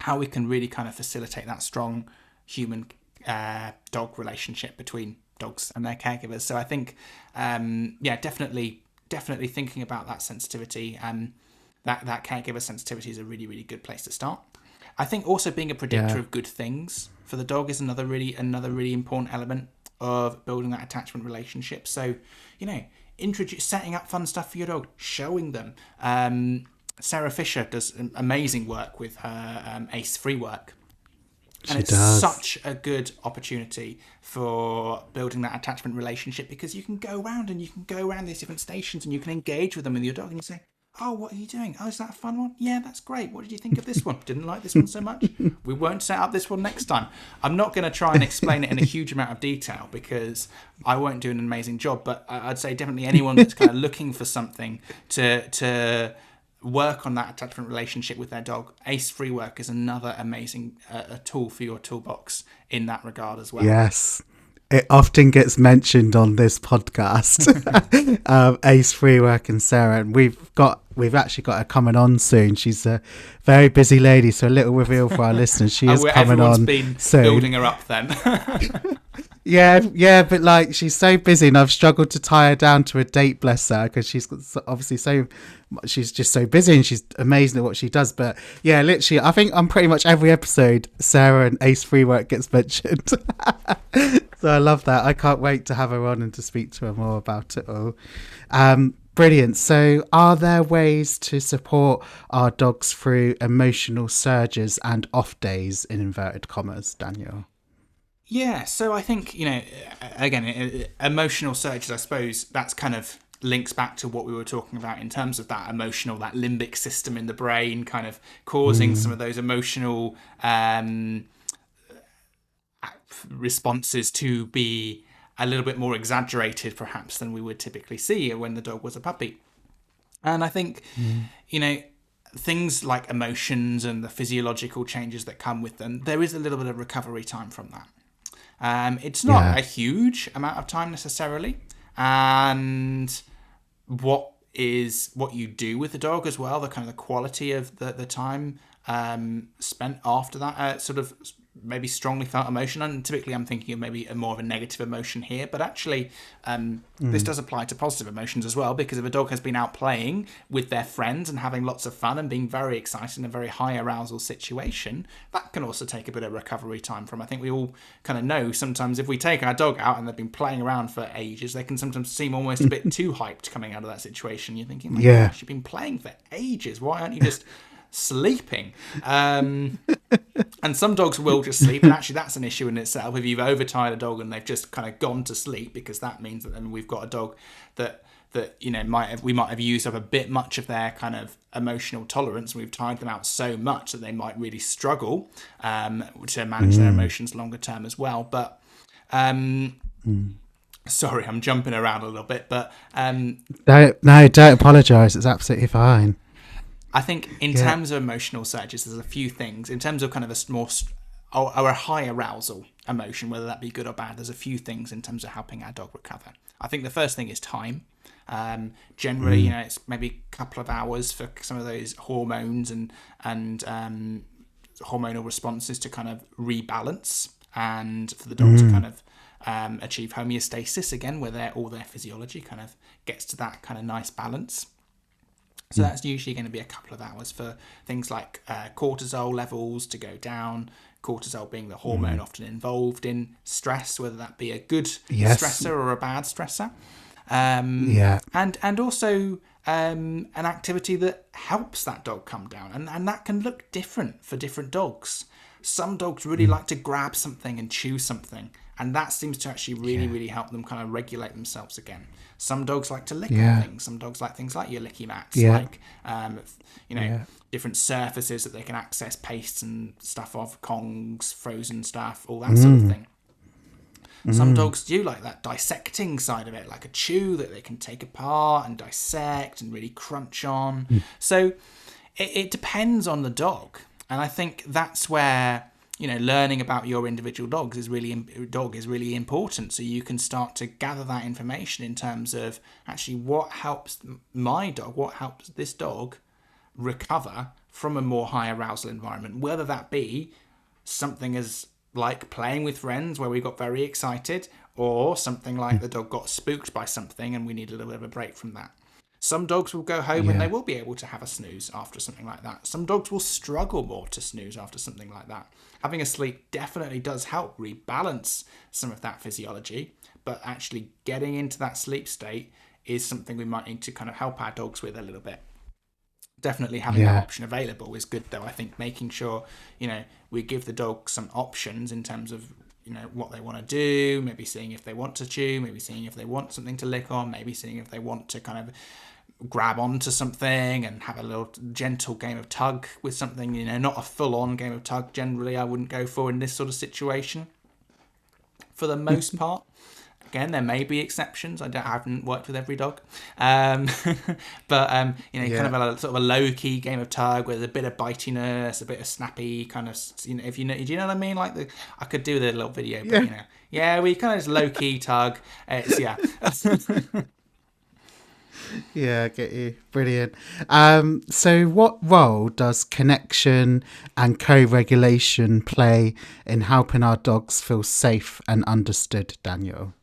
S2: how we can really kind of facilitate that strong human dog relationship between dogs and their caregivers. So I think, definitely thinking about that sensitivity and that caregiver sensitivity is a really, really good place to start. I think also being a predictor of good things for the dog is another really important element of building that attachment relationship. So, setting up fun stuff for your dog, showing them. Sarah Fisher does amazing work with her ACE free work. And it's such a good opportunity for building that attachment relationship because you can go around these different stations and you can engage with them with your dog and you say, oh, what are you doing? Oh, is that a fun one? Yeah, that's great. What did you think of this one? Didn't like this one so much? We won't set up this one next time. I'm not going to try and explain it in a huge amount of detail because I won't do an amazing job, but I'd say definitely anyone that's kind of looking for something to work on that attachment relationship with their dog, ACE free work is another amazing tool for your toolbox in that regard as well.
S1: Yes. It often gets mentioned on this podcast, ACE free work and Sarah, and we've actually got her coming on soon. She's a very busy lady, so a little reveal for our listeners. She is coming on
S2: been
S1: soon.
S2: Building her up then.
S1: Yeah, but like she's so busy, and I've struggled to tie her down to a date, bless her, because obviously she's just so busy, and she's amazing at what she does. But yeah, literally, I think on pretty much every episode, Sarah and Ace Free Work gets mentioned. So I love that. I can't wait to have her on and to speak to her more about it all. Brilliant. So are there ways to support our dogs through emotional surges and off days, in inverted commas, Daniel?
S2: Yeah, so I think, again, emotional surges, I suppose that's kind of links back to what we were talking about in terms of that emotional, that limbic system in the brain kind of causing some of those emotional responses to be a little bit more exaggerated perhaps than we would typically see when the dog was a puppy. And I think, things like emotions and the physiological changes that come with them, there is a little bit of recovery time from that. It's not a huge amount of time necessarily, and what you do with the dog as well, the kind of the quality of the time spent after that sort of maybe strongly felt emotion, and typically I'm thinking of maybe more of a negative emotion here, but actually this does apply to positive emotions as well, because if a dog has been out playing with their friends and having lots of fun and being very excited in a very high arousal situation, that can also take a bit of recovery time from. I think we all kind of know sometimes if we take our dog out and they've been playing around for ages, they can sometimes seem almost a bit too hyped coming out of that situation. You're thinking, my gosh, you've been playing for ages, why aren't you just sleeping? And some dogs will just sleep, and actually that's an issue in itself. If you've overtired a dog and they've just kind of gone to sleep, because that means that then we've got a dog that we might have used up a bit much of their kind of emotional tolerance, and we've tired them out so much that they might really struggle to manage their emotions longer term as well. But sorry, I'm jumping around a little bit, but
S1: don't apologise. It's absolutely fine.
S2: I think in terms of emotional surges, there's a few things. In terms of kind of a high arousal emotion, whether that be good or bad, there's a few things in terms of helping our dog recover. I think the first thing is time. Generally, it's maybe a couple of hours for some of those hormones and hormonal responses to kind of rebalance, and for the dog to kind of achieve homeostasis again, where all their physiology kind of gets to that kind of nice balance. So that's usually going to be a couple of hours for things like cortisol levels to go down. Cortisol being the hormone often involved in stress, whether that be a good stressor or a bad stressor. And also an activity that helps that dog come down. And that can look different for different dogs. Some dogs really like to grab something and chew something, and that seems to actually really help them kind of regulate themselves again. Some dogs like to lick on things. Some dogs like things like your licky mats, like different surfaces that they can access pastes and stuff off, Kongs, frozen stuff, all that sort of thing. Some dogs do like that dissecting side of it, like a chew that they can take apart and dissect and really crunch on. So it depends on the dog, and I think that's where learning about your individual dog is really important, so you can start to gather that information in terms of actually what helps my dog, what helps this dog recover from a more high arousal environment, whether that be something as like playing with friends where we got very excited, or something like the dog got spooked by something and we need a little bit of a break from that. Some dogs will go home and they will be able to have a snooze after something like that. Some dogs will struggle more to snooze after something like that. Having a sleep definitely does help rebalance some of that physiology, but actually getting into that sleep state is something we might need to kind of help our dogs with a little bit. Definitely having that option available is good, though. I think making sure, we give the dog some options in terms of, what they want to do, maybe seeing if they want to chew, maybe seeing if they want something to lick on, maybe seeing if they want to kind of grab onto something and have a little gentle game of tug with something, not a full-on game of tug. Generally, I wouldn't go for in this sort of situation for the most part. Again, there may be exceptions. I haven't worked with every dog, but kind of a sort of a low-key game of tug with a bit of bitiness, a bit of snappy kind of. If do you know what I mean? Like I could do the little video, but we kind of just low-key tug. It's
S1: Yeah, I get you. Brilliant. So what role does connection and co-regulation play in helping our dogs feel safe and understood, Daniel?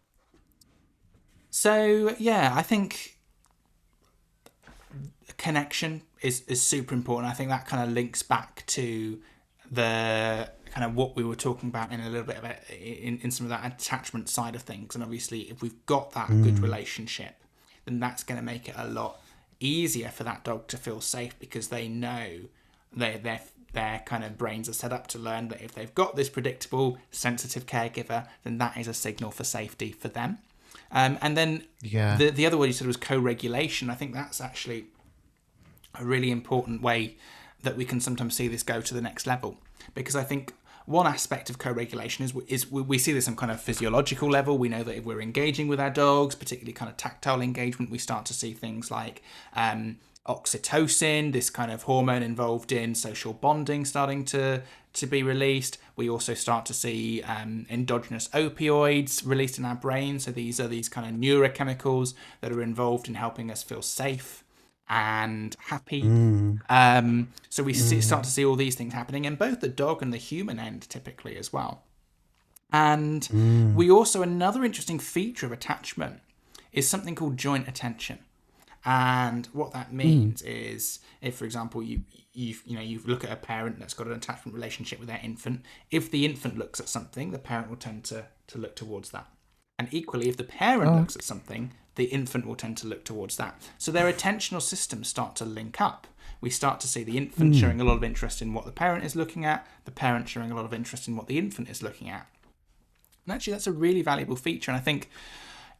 S2: So yeah, I think connection is super important. I think that kind of links back to the kind of what we were talking about in a little bit of in some of that attachment side of things. And obviously, if we've got that good relationship, then that's going to make it a lot easier for that dog to feel safe, because they know their kind of brains are set up to learn that if they've got this predictable, sensitive caregiver, then that is a signal for safety for them. And then
S1: Yeah.
S2: the other word you said was co-regulation. I think that's actually a really important way that we can sometimes see this go to the next level, because I think one aspect of co-regulation is we see this on kind of physiological level. We know that if we're engaging with our dogs, particularly kind of tactile engagement, we start to see things like oxytocin, this kind of hormone involved in social bonding, starting to be released. We also start to see endogenous opioids released in our brain. So these are these kind of neurochemicals that are involved in helping us feel safe and happy. So we start to see all these things happening in both the dog and the human end typically as well. And we also, another interesting feature of attachment is something called joint attention. And what that means is, if, for example, you look at a parent that's got an attachment relationship with their infant, if the infant looks at something, the parent will tend to look towards that. And equally, if the parent looks at something, the infant will tend to look towards that. So their attentional systems start to link up. We start to see the infant showing a lot of interest in what the parent is looking at, the parent showing a lot of interest in what the infant is looking at. And actually, that's a really valuable feature. And I think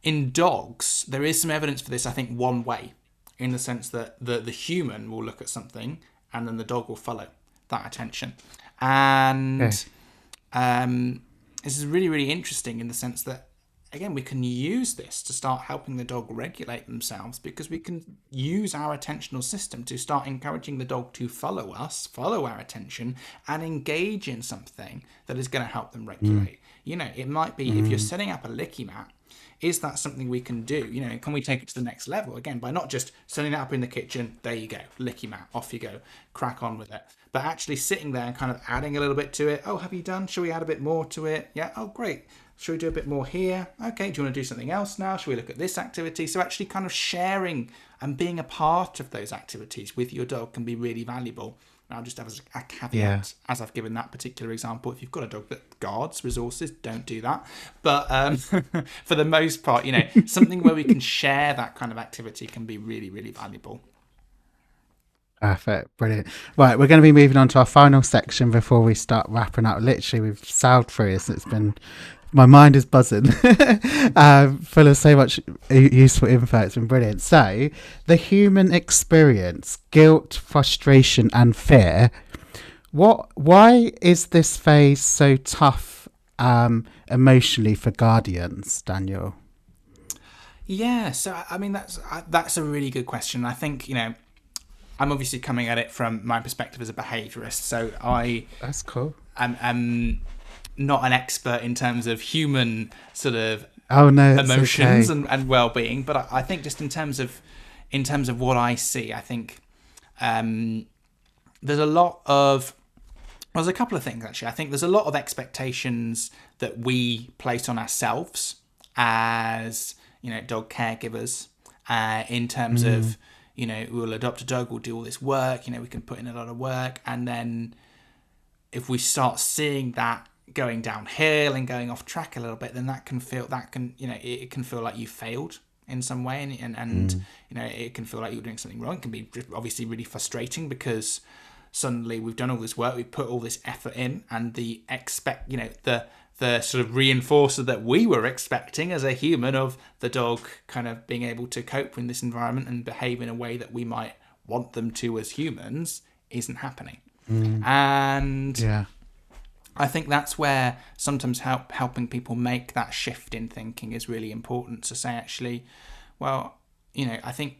S2: in dogs, there is some evidence for this, I think, one way, in the sense that the human will look at something and then the dog will follow that attention. And this is really, really interesting in the sense that, again, we can use this to start helping the dog regulate themselves, because we can use our attentional system to start encouraging the dog to follow us, follow our attention, and engage in something that is going to help them regulate. It might be if you're setting up a licky mat, is that something we can do? Can we take it to the next level again by not just setting that up in the kitchen? There you go, licky mat, off you go, crack on with it. But actually sitting there and kind of adding a little bit to it. Oh, have you done? Shall we add a bit more to it? Yeah. Oh, great. Shall we do a bit more here? Okay. Do you want to do something else now? Shall we look at this activity? So actually kind of sharing and being a part of those activities with your dog can be really valuable. Now, just have a caveat, as I've given that particular example. If you've got a dog that guards resources, don't do that. But for the most part, something where we can share that kind of activity can be really, really valuable.
S1: Perfect. Brilliant. Right, we're going to be moving on to our final section before we start wrapping up. Literally, we've sailed through this. It's been... My mind is buzzing, full of so much useful info. It's been brilliant. So, the human experience, guilt, frustration, and fear. Why is this phase so tough emotionally for guardians, Daniel?
S2: Yeah, so I mean that's a really good question. I think I'm obviously coming at it from my perspective as a behaviourist. So
S1: That's cool.
S2: I'm not an expert in terms of human sort of
S1: emotions
S2: and well-being, but I think just in terms of what I see, I think there's a couple of things actually. I think there's a lot of expectations that we place on ourselves as dog caregivers in terms of we'll adopt a dog, we'll do all this work, we can put in a lot of work, and then if we start seeing that going downhill and going off track a little bit, then it can feel like you failed in some way, and it can feel like you're doing something wrong. It can be obviously really frustrating because suddenly we've done all this work, we've put all this effort in, and the sort of reinforcer that we were expecting as a human of the dog kind of being able to cope in this environment and behave in a way that we might want them to as humans isn't happening. And I think that's where sometimes helping people make that shift in thinking is really important, to say, actually, well, I think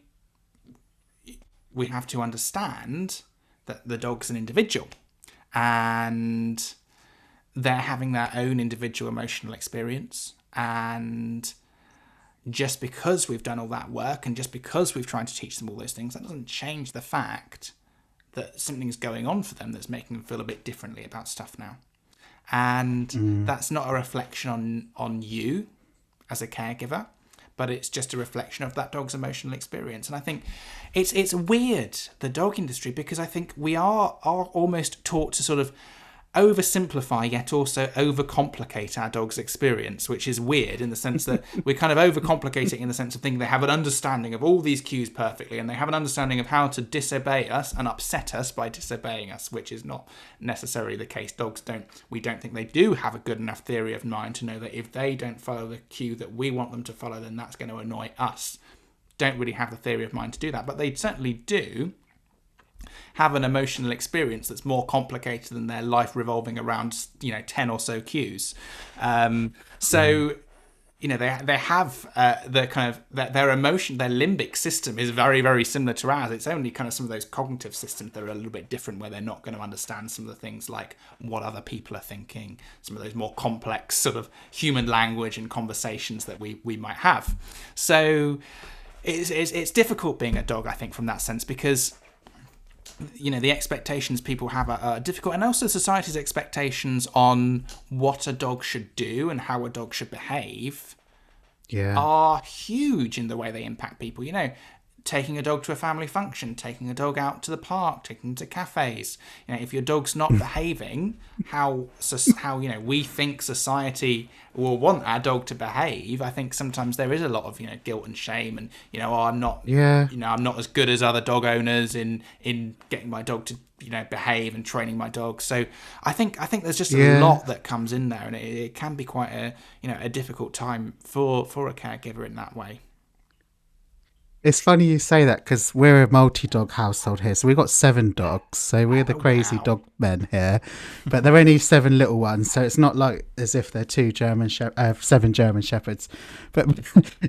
S2: we have to understand that the dog's an individual and they're having their own individual emotional experience, and just because we've done all that work and just because we've tried to teach them all those things, that doesn't change the fact that something's going on for them that's making them feel a bit differently about stuff now. And that's not a reflection on you as a caregiver, but it's just a reflection of that dog's emotional experience. And I think it's weird, the dog industry, because I think we are almost taught to sort of oversimplify yet also overcomplicate our dog's experience, which is weird in the sense that we kind of overcomplicate it in the sense of thinking they have an understanding of all these cues perfectly, and they have an understanding of how to disobey us and upset us by disobeying us, which is not necessarily the case. We don't think they do have a good enough theory of mind to know that if they don't follow the cue that we want them to follow, then that's going to annoy us. Don't really have the theory of mind to do that, but they certainly do have an emotional experience that's more complicated than their life revolving around 10 or so cues. They have the kind of their emotion, their limbic system is very, very similar to ours. It's only kind of some of those cognitive systems that are a little bit different, where they're not going to understand some of the things like what other people are thinking, some of those more complex sort of human language and conversations that we might have. So it's difficult being a dog, I think, from that sense, because the expectations people have are difficult, and also society's expectations on what a dog should do and how a dog should behave are huge in the way they impact people. Taking a dog to a family function, taking a dog out to the park, taking them to cafes. If your dog's not behaving how we think society will want our dog to behave, I think sometimes there is a lot of guilt and shame, and I'm not as good as other dog owners in getting my dog to behave and training my dog. So I think there's just a lot that comes in there, and it can be quite a difficult time for a caregiver in that way.
S1: It's funny you say that, because we're a multi-dog household here. So we've got 7 dogs. So we're the crazy dog men here. But they're only 7 little ones. So it's not like as if they're 7 German Shepherds. But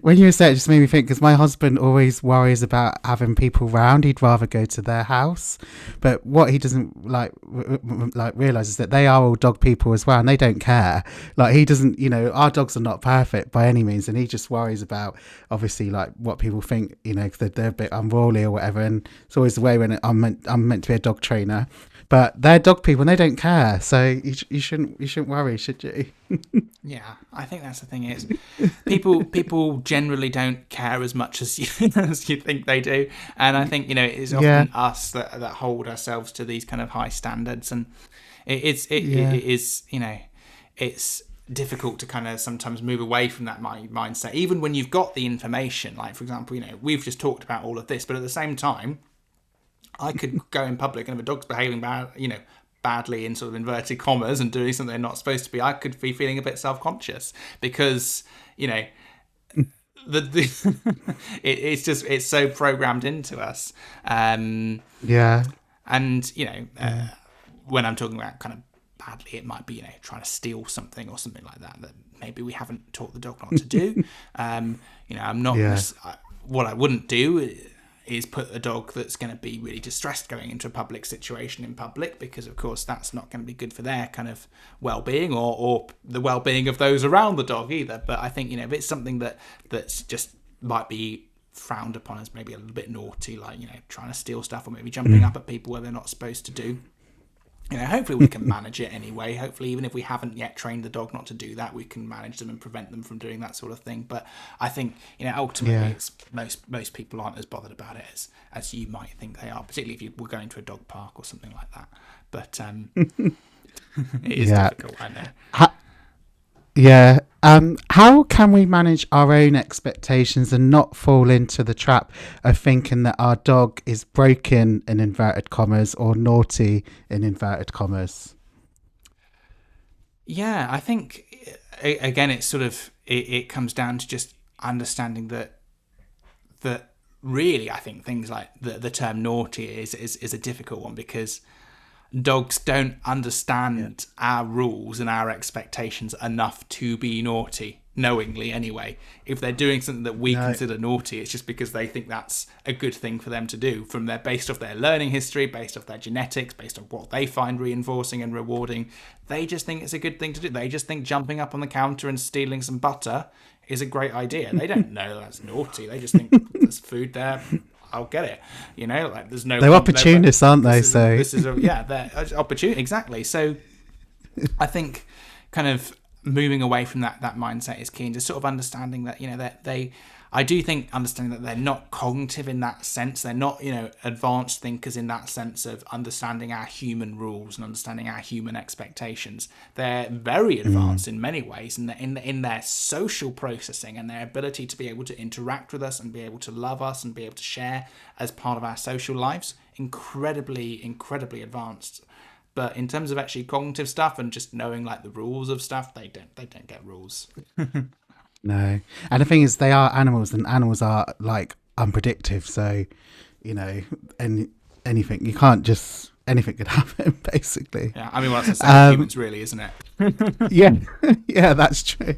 S1: when you say it, just made me think, because my husband always worries about having people round. He'd rather go to their house. But what he doesn't realise is that they are all dog people as well, and they don't care. Like, he doesn't, our dogs are not perfect by any means. And he just worries about, obviously, like what people think, because they're a bit unruly or whatever. And it's always the way when I'm meant to be a dog trainer, but they're dog people and they don't care. So you shouldn't worry, should you?
S2: Yeah, I think that's the thing is people generally don't care as much as you think they do, and I think it is often us that hold ourselves to these kind of high standards, and it is it's difficult to kind of sometimes move away from that mindset, even when you've got the information. Like, for example, we've just talked about all of this, but at the same time, I could go in public, and if a dog's behaving badly in sort of inverted commas and doing something they're not supposed to be, I could be feeling a bit self-conscious, because it's so programmed into us. And when I'm talking about kind of badly, it might be trying to steal something or something like that maybe we haven't taught the dog not to do. I'm not what I wouldn't do is put a dog that's going to be really distressed going into a public situation in public, because of course that's not going to be good for their kind of well-being or the well-being of those around the dog either. But I think if it's something that's just might be frowned upon as maybe a little bit naughty, like trying to steal stuff or maybe jumping up at people where they're not supposed to do, hopefully we can manage it anyway. Hopefully, even if we haven't yet trained the dog not to do that, we can manage them and prevent them from doing that sort of thing. But I think, ultimately, it's most people aren't as bothered about it as you might think they are, particularly if you were going to a dog park or something like that. But it is difficult, I know.
S1: How can we manage our own expectations and not fall into the trap of thinking that our dog is broken in inverted commas or naughty in inverted commas?
S2: Yeah, I think again it's sort of it comes down to just understanding that really, I think things like the term naughty is a difficult one, because dogs don't understand our rules and our expectations enough to be naughty knowingly anyway. If they're doing something that we consider naughty, it's just because they think that's a good thing for them to do based off their learning history, based off their genetics, based on what they find reinforcing and rewarding. They just think it's a good thing to do. They just think jumping up on the counter and stealing some butter is a great idea. They don't know that's naughty. They just think there's food there, I'll get it. Like there's no.
S1: They're opportunists, aren't they?
S2: They're opportunity, exactly. So I think kind of moving away from that mindset is key, and just sort of understanding that I do think understanding that they're not cognitive in that sense. They're not advanced thinkers in that sense of understanding our human rules and understanding our human expectations. They're very advanced in many ways, and in their social processing and their ability to be able to interact with us and be able to love us and be able to share as part of our social lives. Incredibly advanced. But in terms of actually cognitive stuff and just knowing like the rules of stuff, they don't get rules.
S1: No. And the thing is, they are animals, and animals are like unpredictable. So, anything, you can't just, anything could happen basically.
S2: Yeah. I mean, well, that's the same as humans really, isn't it?
S1: Yeah, that's true.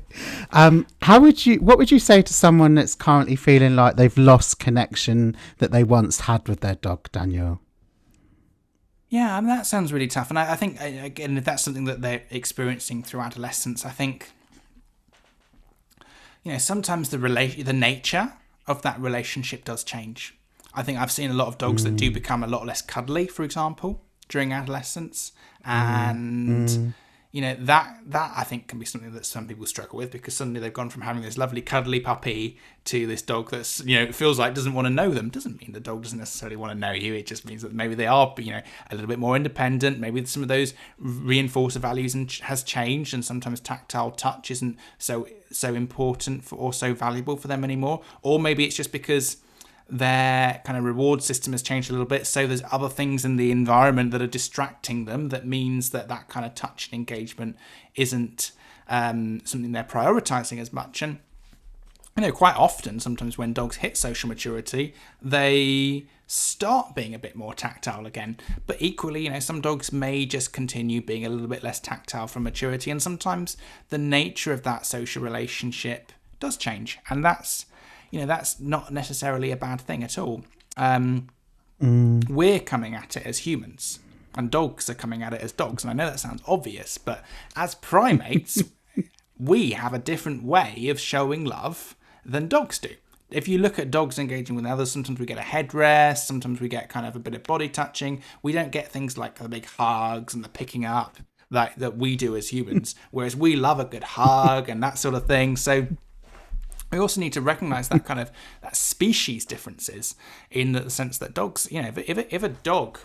S1: What would you say to someone that's currently feeling like they've lost connection that they once had with their dog, Daniel?
S2: Yeah, I mean, that sounds really tough. And I think, again, if that's something that they're experiencing through adolescence, I think, sometimes the nature of that relationship does change. I think I've seen a lot of dogs that do become a lot less cuddly, for example, during adolescence. And, that I think can be something that some people struggle with, because suddenly they've gone from having this lovely cuddly puppy to this dog that's, feels like doesn't want to know them. Doesn't mean the dog doesn't necessarily want to know you. It just means that maybe they are, a little bit more independent. Maybe some of those reinforcer values has changed, and sometimes tactile touch isn't so important or so valuable for them anymore. Or maybe it's just because their kind of reward system has changed a little bit, so there's other things in the environment that are distracting them, that means that kind of touch and engagement isn't something they're prioritizing as much. And quite often, sometimes when dogs hit social maturity, they start being a bit more tactile again. But equally, some dogs may just continue being a little bit less tactile from maturity, and sometimes the nature of that social relationship does change, and that's not necessarily a bad thing at all. We're coming at it as humans, and dogs are coming at it as dogs. And I know that sounds obvious, but as primates, we have a different way of showing love than dogs do. If you look at dogs engaging with others, sometimes we get a headrest, sometimes we get kind of a bit of body touching. We don't get things like the big hugs and the picking up that we do as humans, whereas we love a good hug and that sort of thing. So we also need to recognise that kind of that species differences, in the sense that dogs, if a dog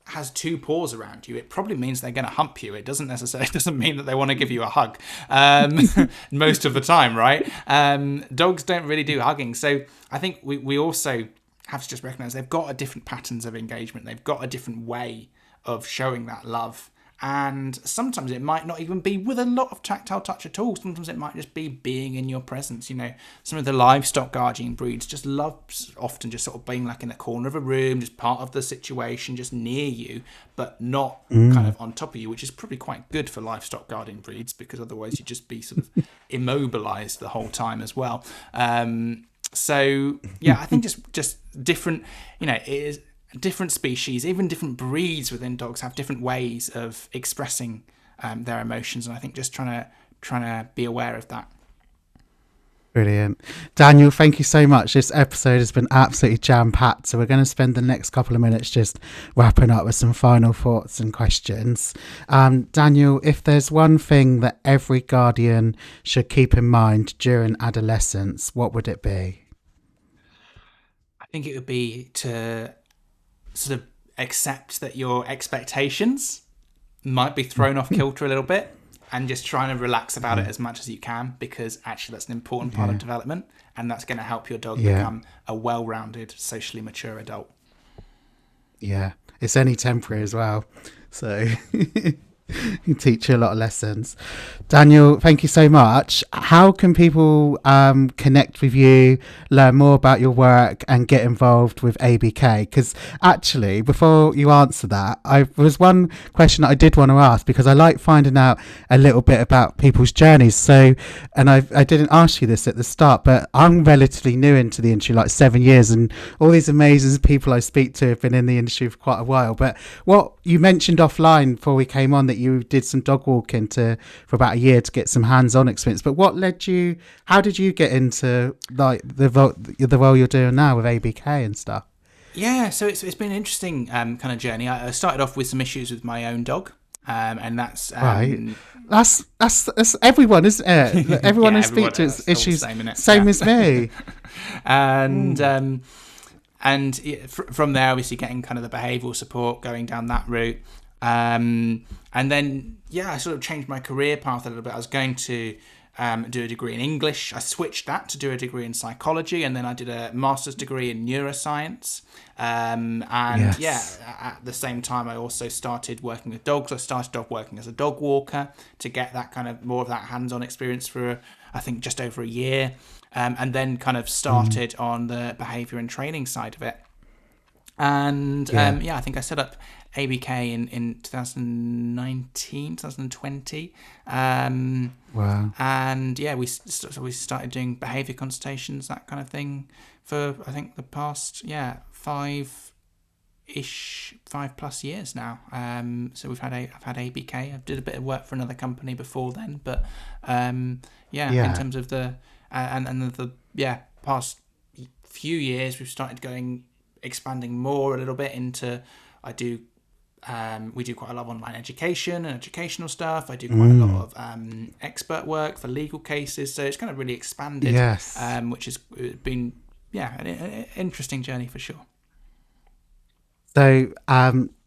S2: has two paws around you, it probably means they're going to hump you. It doesn't mean that they want to give you a hug most of the time, right? Dogs don't really do hugging. So I think we also have to just recognise they've got different patterns of engagement. They've got a different way of showing that love. And sometimes it might not even be with a lot of tactile touch at all. Sometimes it might just be being in your presence. Some of the livestock guardian breeds just love often just sort of being like in the corner of a room, just part of the situation, just near you, but not kind of on top of you, which is probably quite good for livestock guardian breeds, because otherwise you'd just be sort of immobilized the whole time as well. So yeah, I think just different, it is. Different species, even different breeds within dogs, have different ways of expressing their emotions, and I think just trying to be aware of that.
S1: Brilliant. Daniel, thank you so much. This episode has been absolutely jam-packed, so we're going to spend the next couple of minutes just wrapping up with some final thoughts and questions. Daniel, if there's one thing that every guardian should keep in mind during adolescence, what would it be?
S2: I think it would be to sort of accept that your expectations might be thrown off kilter a little bit, and just trying to relax about it as much as you can, because actually that's an important part of development, and that's going to help your dog become a well-rounded, socially mature adult.
S1: Yeah, it's only temporary as well. So You teach you a lot of lessons. Daniel, thank you so much. How can people connect with you, learn more about your work and get involved with ABK? Because actually, before you answer that, there was one question that I did want to ask, because I like finding out a little bit about people's journeys. So, and I didn't ask you this at the start, but I'm relatively new into the industry, like 7 years, and all these amazing people I speak to have been in the industry for quite a while. But what you mentioned offline before we came on, that you did some dog walking for about a year to get some hands-on experience. But what led you? How did you get into like the role you're doing now with ABK and stuff?
S2: Yeah, so it's been an interesting kind of journey. I started off with some issues with my own dog, and that's
S1: right. That's everyone, isn't it? Everyone
S2: yeah,
S1: I speak to is issues
S2: same
S1: as me.
S2: And from there, obviously getting kind of the behavioural support, going down that route. And then, I sort of changed my career path a little bit. I was going to do a degree in English. I switched that to do a degree in psychology, and then I did a master's degree in neuroscience. At the same time, I also started working with dogs. I started off working as a dog walker to get that kind of more of that hands-on experience for, I think, just over a year. And then kind of started on the behaviour and training side of it. And I think I set up ABK in 2019, 2020.
S1: Wow.
S2: And we started doing behaviour consultations, that kind of thing, for I think the past 5+ years now. So I've had ABK. I did a bit of work for another company before then, but in terms of the past few years, we've started expanding more a little bit into. We do quite a lot of online education and educational stuff. I do quite a lot of expert work for legal cases. So it's kind of really expanded, which has been an interesting journey for sure.
S1: So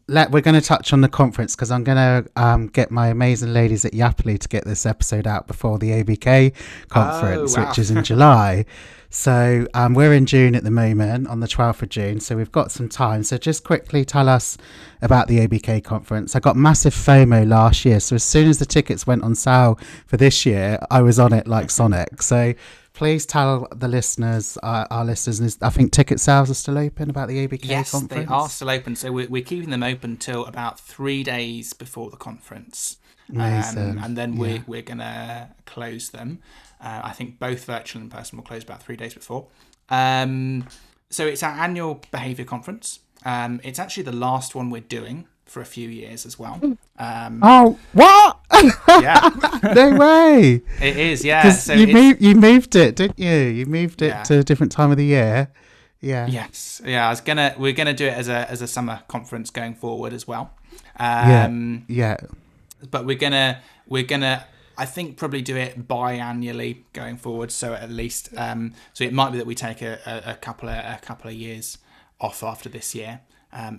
S1: we're going to touch on the conference, because I'm going to get my amazing ladies at Yappily to get this episode out before the ABK conference, which is in July. So we're in June at the moment, on the 12th of June. So we've got some time. So just quickly tell us about the ABK conference. I got massive FOMO last year. So as soon as the tickets went on sale for this year, I was on it like Sonic. So please tell the listeners, our listeners, I think ticket sales are still open about the ABK conference.
S2: Yes, they are still open. So we're keeping them open till about 3 days before the conference. And then we're going to close them. I think both virtual and in person will close about 3 days before. So it's our annual behaviour conference. It's actually the last one we're doing for a few years as well.
S1: What?
S2: Yeah.
S1: No way.
S2: It is, yeah. So
S1: you moved it, didn't you? You moved it to a different time of the year. Yeah.
S2: Yes. Yeah. We're gonna do it as a summer conference going forward as well. But we're gonna I think probably do it biannually going forward. So at least so it might be that we take a couple of years off after this year.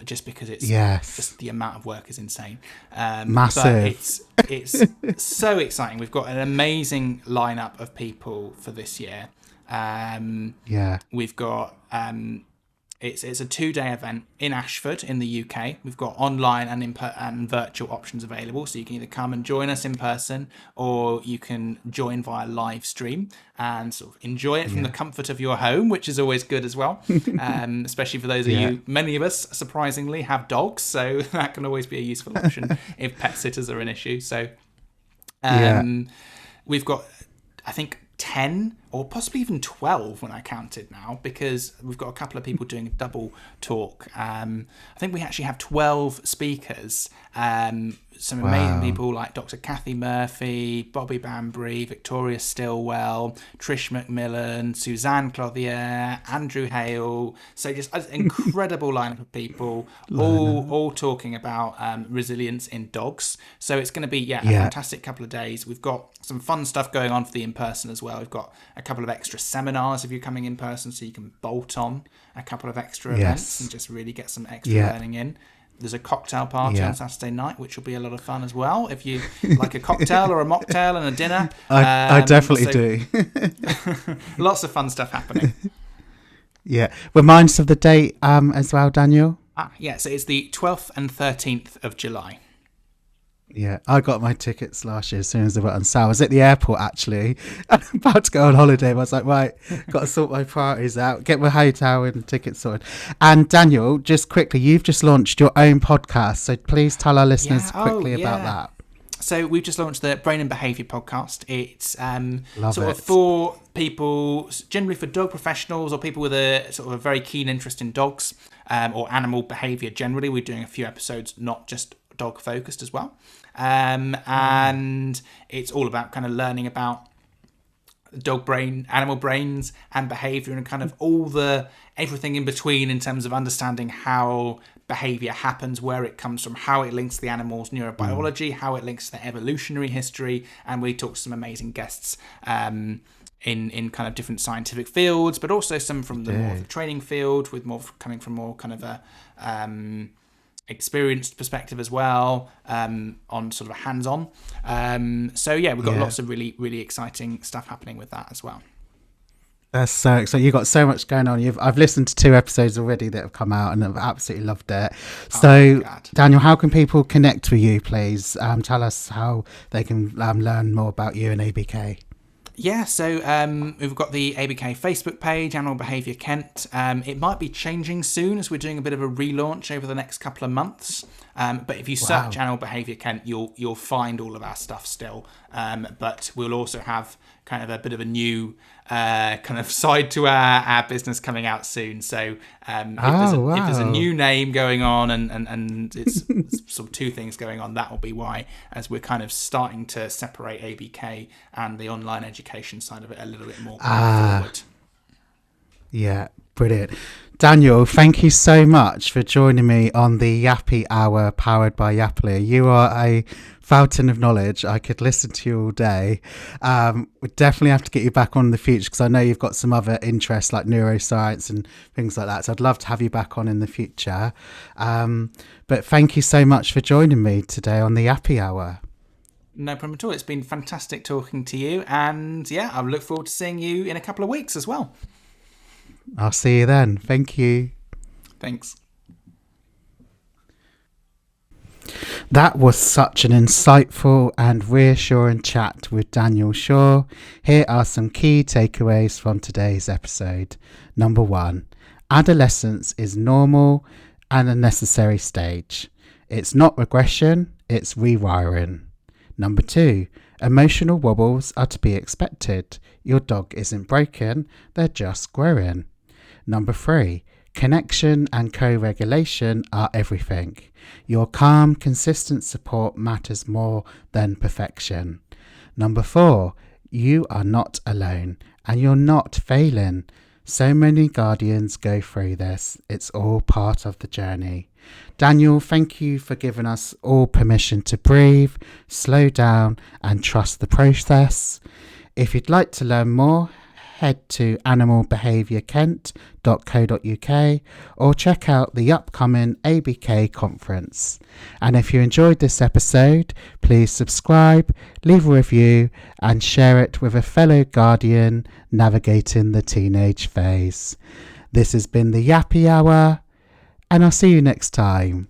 S2: Just because it's just the amount of work is insane.
S1: Massive.
S2: But it's so exciting. We've got an amazing lineup of people for this year. We've got it's a 2-day event in Ashford in the UK. We've got online and virtual options available, so you can either come and join us in person, or you can join via live stream and sort of enjoy it from the comfort of your home, which is always good as well. Especially for those of you, many of us surprisingly have dogs, so that can always be a useful option if pet sitters are an issue. So we've got, I think, 10 or possibly even 12 when I counted now, because we've got a couple of people doing a double talk. I think we actually have 12 speakers, some amazing people like Dr. Kathy Murphy, Bobby Bambury, Victoria Stilwell, Trish McMillan, Suzanne Clothier, Andrew Hale. So just an incredible lineup of people, all talking about resilience in dogs. So it's going to be a fantastic couple of days. We've got some fun stuff going on for the in-person as well. We've got a couple of extra seminars if you're coming in person, so you can bolt on a couple of extra events and just really get some extra learning in. There's a cocktail party on Saturday night, which will be a lot of fun as well. If you like a cocktail or a mocktail and a dinner.
S1: I definitely do.
S2: Lots of fun stuff happening.
S1: Yeah. Remind us of the date as well, Daniel.
S2: So it's the 12th and 13th of July.
S1: Yeah, I got my tickets last year as soon as they were on sale. I was at the airport actually, about to go on holiday. I was like, right, got to sort my priorities out, get my hotel and tickets sorted. And Daniel, just quickly, you've just launched your own podcast, so please tell our listeners quickly about that.
S2: So we've just launched the Brain and Behaviour podcast. It's
S1: Love it.
S2: for people, generally for dog professionals or people with a sort of a very keen interest in dogs or animal behaviour generally. We're doing a few episodes, not just dog focused as well. And it's all about kind of learning about dog brain, animal brains and behaviour and kind of everything in between in terms of understanding how behaviour happens, where it comes from, how it links to the animal's neurobiology, how it links to their evolutionary history. And we talk to some amazing guests in kind of different scientific fields, but also some from the more training field, with more coming from more kind of a experienced perspective as well, on sort of a hands-on. We've got lots of really, really exciting stuff happening with that as well.
S1: That's so exciting. You've got so much going on. I've listened to 2 episodes already that have come out and I've absolutely loved it. So, Daniel, how can people connect with you, please? Tell us how they can learn more about you and ABK.
S2: Yeah, so we've got the ABK Facebook page, Animal Behaviour Kent. It might be changing soon as we're doing a bit of a relaunch over the next couple of months. But if you search Animal Behaviour Kent, you'll find all of our stuff still. But we'll also have kind of a bit of a new kind of side to our business coming out soon. So if there's a new name going on and it's sort of 2 things going on, that will be why, as we're kind of starting to separate ABK and the online education side of it a little bit more forward.
S1: Yeah, brilliant. Daniel, thank you so much for joining me on the Yappy Hour powered by Yappily. You are a fountain of knowledge. I could listen to you all day. We definitely have to get you back on in the future because I know you've got some other interests like neuroscience and things like that. So I'd love to have you back on in the future. But thank you so much for joining me today on the Yappy Hour.
S2: No problem at all. It's been fantastic talking to you. And yeah, I look forward to seeing you in a couple of weeks as well.
S1: I'll see you then. Thank you.
S2: Thanks.
S1: That was such an insightful and reassuring chat with Daniel Shaw. Here are some key takeaways from today's episode. Number 1, adolescence is normal and a necessary stage. It's not regression, it's rewiring. Number 2, emotional wobbles are to be expected. Your dog isn't broken, they're just growing. Number 3, connection and co-regulation are everything. Your calm, consistent support matters more than perfection. Number 4, you are not alone and you're not failing. So many guardians go through this. It's all part of the journey. Daniel, thank you for giving us all permission to breathe, slow down and trust the process. If you'd like to learn more, head to animalbehaviourkent.co.uk or check out the upcoming ABK conference. And if you enjoyed this episode, please subscribe, leave a review and share it with a fellow guardian navigating the teenage phase. This has been the Yappy Hour and I'll see you next time.